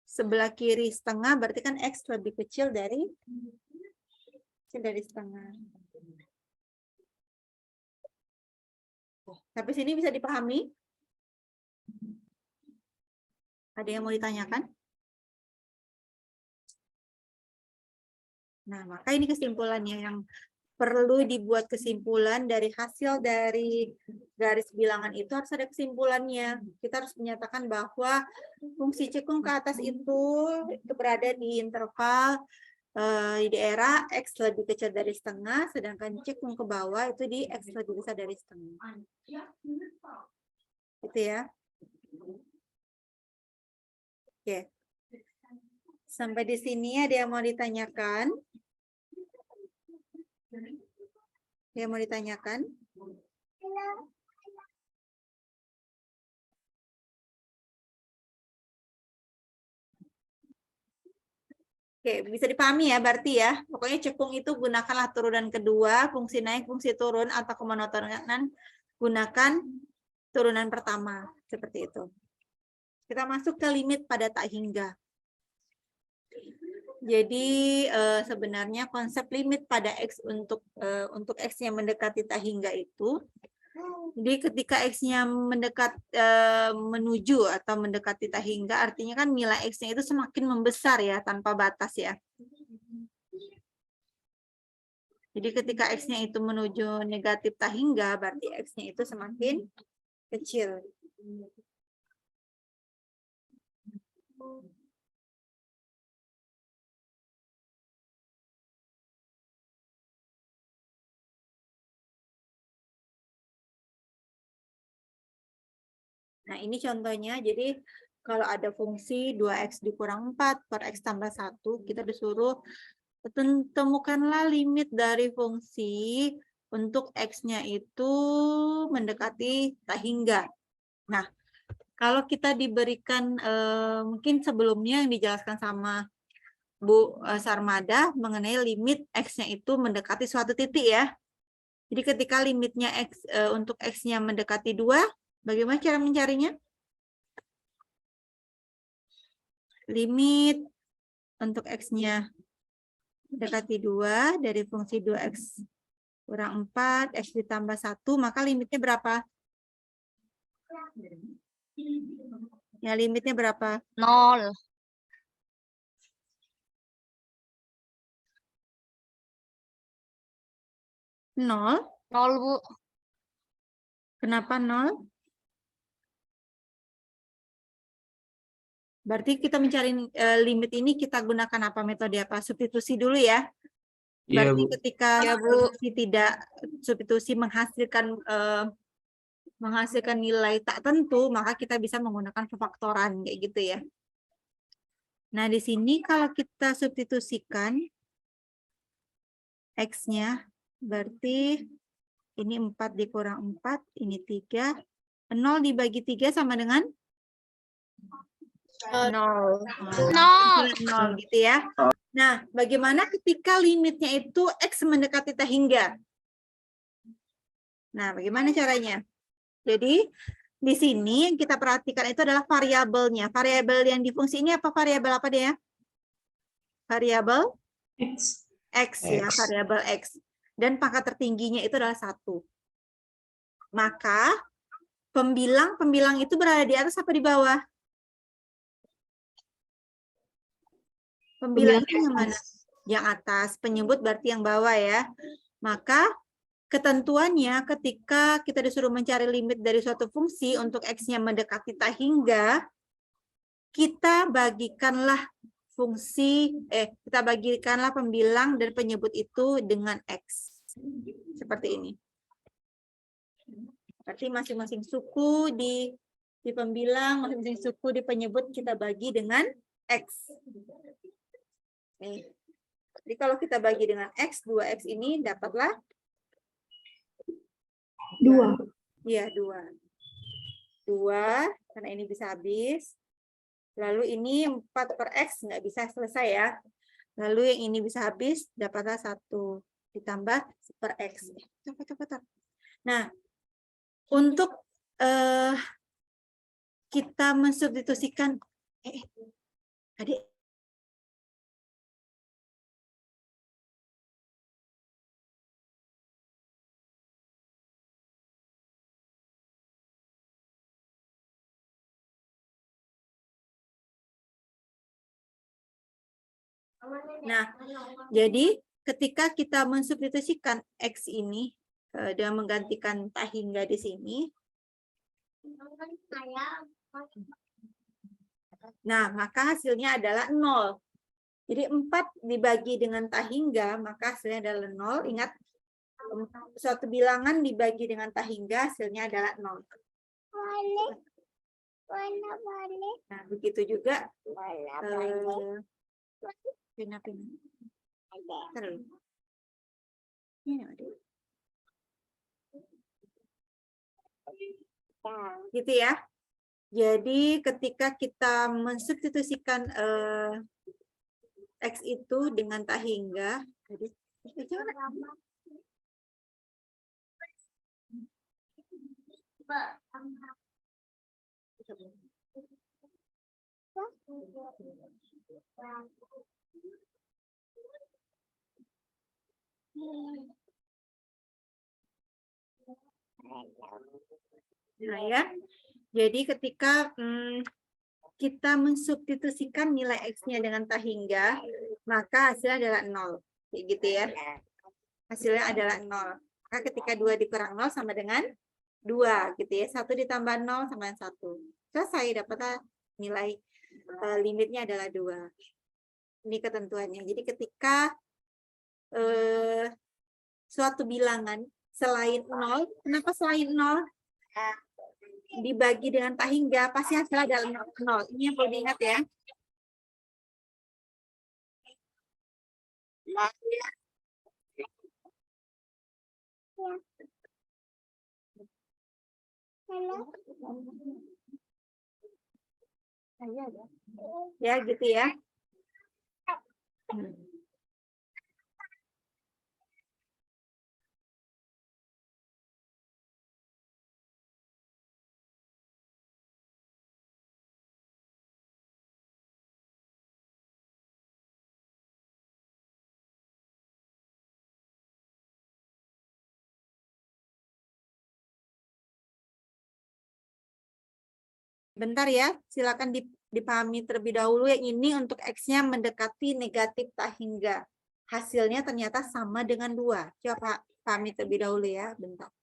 sebelah kiri setengah, berarti kan X lebih kecil dari setengah. Sampai sini bisa dipahami? Ada yang mau ditanyakan? Nah, maka ini kesimpulannya yang perlu dibuat kesimpulan dari hasil dari garis bilangan itu harus ada kesimpulannya. Kita harus menyatakan bahwa fungsi cekung ke atas itu berada di interval di daerah X lebih kecil dari setengah, sedangkan cekung ke bawah itu di X lebih besar dari setengah. Gitu ya. Oke. Sampai di sini ada yang mau ditanyakan? Yang mau ditanyakan? Oke, bisa dipahami ya berarti ya. Pokoknya cekung itu gunakanlah turunan kedua, fungsi naik, fungsi turun, atau kemonotonan gunakan turunan pertama. Seperti itu. Kita masuk ke limit pada tak hingga. Jadi sebenarnya konsep limit pada X untuk X-nya mendekati tak hingga itu, jadi ketika X-nya mendekat menuju atau mendekati tak hingga, artinya kan nilai X-nya itu semakin membesar ya, tanpa batas ya. Jadi ketika X-nya itu menuju negatif tak hingga, berarti X-nya itu semakin kecil. Nah, ini contohnya. Jadi, kalau ada fungsi 2x dikurang 4 per x tambah 1, kita disuruh temukanlah limit dari fungsi untuk x-nya itu mendekati tak hingga. Nah, kalau kita diberikan, mungkin sebelumnya yang dijelaskan sama Bu Sarmada mengenai limit x-nya itu mendekati suatu titik ya. Jadi ketika limitnya x untuk x-nya mendekati 2, bagaimana cara mencarinya? limit untuk X-nya mendekati 2 dari fungsi 2X kurang 4, X ditambah 1, maka limitnya berapa? Ya, limitnya berapa?
0.
0.
0, Bu.
Kenapa 0? Berarti kita mencari limit ini kita gunakan apa, metode apa? Substitusi dulu ya.
Iya,
Berarti
Bu.
ketika substitusi tidak substitusi menghasilkan nilai tak tentu, maka kita bisa menggunakan pefaktoran kayak gitu ya. Nah, di sini kalau kita substitusikan X-nya, berarti ini 4 dikurang 4, ini 3. 0 dibagi 3 sama dengan 0. 0 gitu ya. Nah, bagaimana ketika limitnya itu X mendekati tak hingga? Nah, bagaimana caranya? Jadi, di sini yang kita perhatikan itu adalah variabelnya. Variabel yang di fungsi ini apa, variabel apa dia? Variabel X ya, variabel X. Dan pangkat tertingginya itu adalah 1. Maka, pembilang itu berada di atas apa di bawah? Pembilang itu yang mana? Yang atas. Penyebut berarti yang bawah ya. Maka ketentuannya ketika kita disuruh mencari limit dari suatu fungsi untuk X-nya mendekati tak hingga, kita bagikanlah kita bagikanlah pembilang dan penyebut itu dengan X. Seperti ini. Berarti masing-masing suku di pembilang, masing-masing suku di penyebut kita bagi dengan X. Nih. Jadi kalau kita bagi dengan X, 2X ini dapatlah
2.
Iya, 2. 2, karena ini bisa habis. Lalu ini 4 per X, nggak bisa selesai ya. Lalu yang ini bisa habis, dapatlah 1. Ditambah per X. Cepat. Nah, untuk kita mensubstitusikan, adik, nah, jadi ketika kita mensubstitusikan X ini dengan menggantikan tak hingga di sini, nah, maka hasilnya adalah 0. Jadi 4 dibagi dengan tak hingga, maka hasilnya adalah 0. Ingat, suatu bilangan dibagi dengan tak hingga, hasilnya adalah 0. Nah, begitu juga. Gitu ya. Jadi ketika kita mensubstitusikan X itu dengan tak hingga, nah ya, jadi ketika kita mensubstitusikan nilai X-nya dengan tak hingga, maka hasilnya adalah 0. Kayak gitu ya. Hasilnya adalah 0. Maka ketika 2 dikurang 0 sama dengan 2 gitu ya. 1 ditambah 0 sama dengan 1. Selesai, dapatlah nilai limitnya adalah 2. Ini ketentuannya. Jadi ketika suatu bilangan selain 0, kenapa selain 0? Dibagi dengan tak hingga, pasti hasilnya adalah 0. Ini yang perlu diingat ya. Ya, gitu ya. Bentar ya, silakan dipahami terlebih dahulu yang ini untuk X-nya mendekati negatif tak hingga. Hasilnya ternyata sama dengan 2. Coba pahami terlebih dahulu ya, bentar.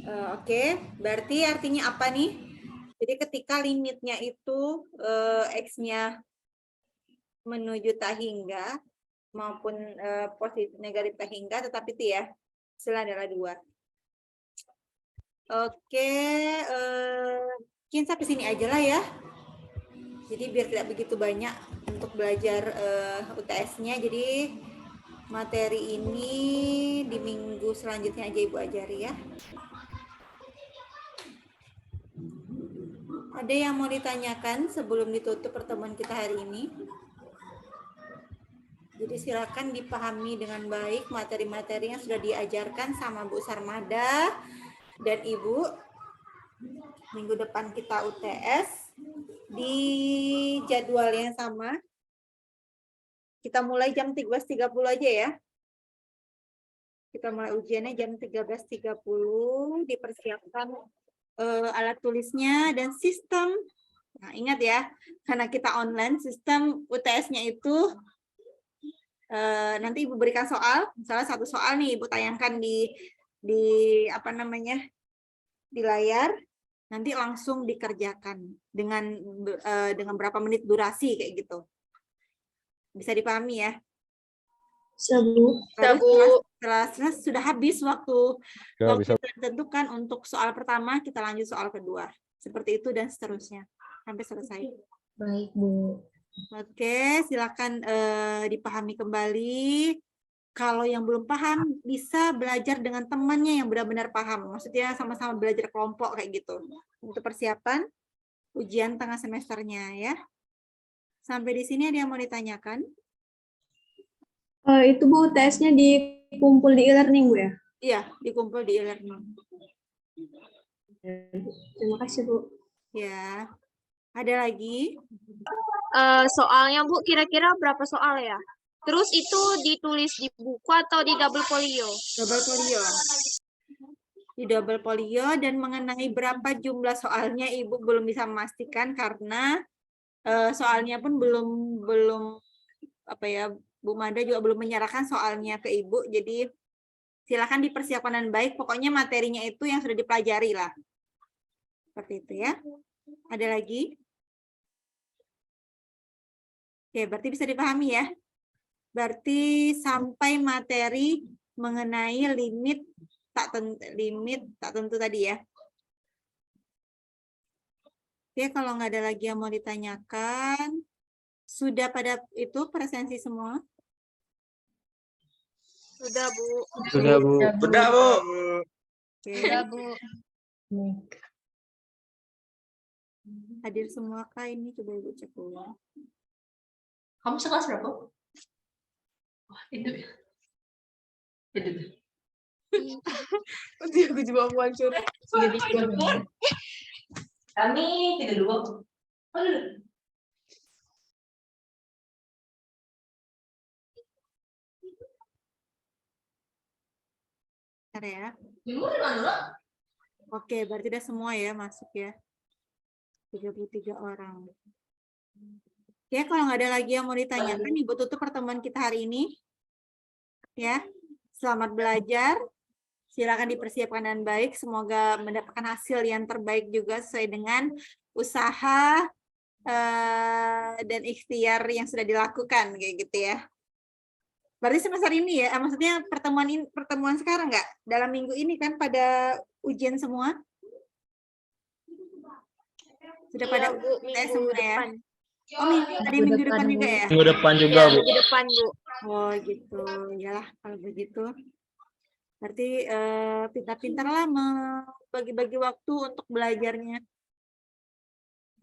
Oke, berarti artinya apa nih? Jadi ketika limitnya itu X-nya menuju tak hingga maupun positif negatif tak hingga, tetapi itu ya, hasilnya adalah 2. Oke, mungkin sampai sini aja lah ya. Jadi biar tidak begitu banyak untuk belajar UTS-nya. Jadi materi ini di minggu selanjutnya aja Ibu ajari ya. Ada yang mau ditanyakan sebelum ditutup pertemuan kita hari ini? Jadi silakan dipahami dengan baik materi-materi yang sudah diajarkan sama Bu Sarmada dan Ibu. Minggu depan kita UTS di jadwal yang sama. Kita mulai jam 13.30 aja ya. Kita mulai ujiannya jam 13.30, dipersiapkan alat tulisnya dan sistem. Nah, ingat ya, karena kita online, sistem UTS-nya itu nanti Ibu berikan soal, misalnya satu soal nih Ibu tayangkan di apa namanya, di layar, nanti langsung dikerjakan dengan berapa menit durasi kayak gitu. Bisa dipahami ya? Lalu setelah sudah habis waktu kita tentukan untuk soal pertama, kita lanjut soal kedua. Seperti itu dan seterusnya sampai selesai.
Baik, Bu.
Oke, silakan dipahami kembali. Kalau yang belum paham bisa belajar dengan temannya yang benar-benar paham. Maksudnya sama-sama belajar kelompok kayak gitu. Untuk persiapan ujian tengah semesternya ya. Sampai di sini ada yang mau ditanyakan?
Itu Bu, tesnya dikumpul di e-learning Bu ya?
Iya, dikumpul di e-learning.
Terima kasih Bu.
Ya. Ada lagi?
Soalnya Bu, kira-kira berapa soal ya? Terus itu ditulis di buku atau di double folio?
Double folio. Di double folio, dan mengenai berapa jumlah soalnya Ibu belum bisa memastikan karena soalnya pun belum apa ya, Bu Mada juga belum menyerahkan soalnya ke Ibu, jadi silakan dipersiapkan dengan baik. Pokoknya materinya itu yang sudah dipelajari lah. Seperti itu ya. Ada lagi? Oke, berarti bisa dipahami ya. Berarti sampai materi mengenai limit tak tentu tadi ya. Oke, kalau nggak ada lagi yang mau ditanyakan, sudah pada itu presensi semua?
Sudah Bu.
Sudah, Bu.
Sudah, Bu.
Oke.
Sudah, Bu.
Hadir semua kah ini? Coba Ibu cek dulu.
Kamu sekelas berapa? Wah, itu ya. Itu.
Aku juga mau hancur.
Kami 32. Oh, dulu.
Bentar ya.
Ibu di mana?
Oke, berarti udah semua ya masuk ya. 33 orang. Ya, kalau nggak ada lagi yang mau ditanyakan, Ibu tutup pertemuan kita hari ini. Ya, selamat belajar. Silakan dipersiapkan dengan baik. Semoga mendapatkan hasil yang terbaik juga sesuai dengan usaha dan ikhtiar yang sudah dilakukan kayak gitu ya. Berarti semester ini ya, maksudnya pertemuan sekarang nggak? Dalam minggu ini kan pada ujian semua? Sudah pada tes semua ya? Oh, minggu depan juga ya?
Minggu depan juga, Bu.
Minggu depan Bu.
Oh gitu, yalah kalau begitu. Berarti pintar-pintarlah membagi-bagi waktu untuk belajarnya.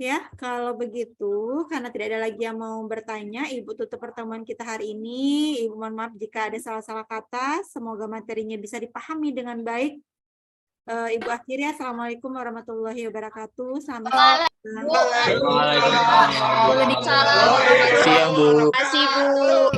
Ya, kalau begitu, karena tidak ada lagi yang mau bertanya, Ibu tutup pertemuan kita hari ini. Ibu mohon maaf jika ada salah-salah kata. Semoga materinya bisa dipahami dengan baik. Ibu akhiri, Assalamualaikum warahmatullahi wabarakatuh. Selamat
Waalaikumsalam.
Waalaikumsalam.
Siang, Bu.
Terima kasih Bu.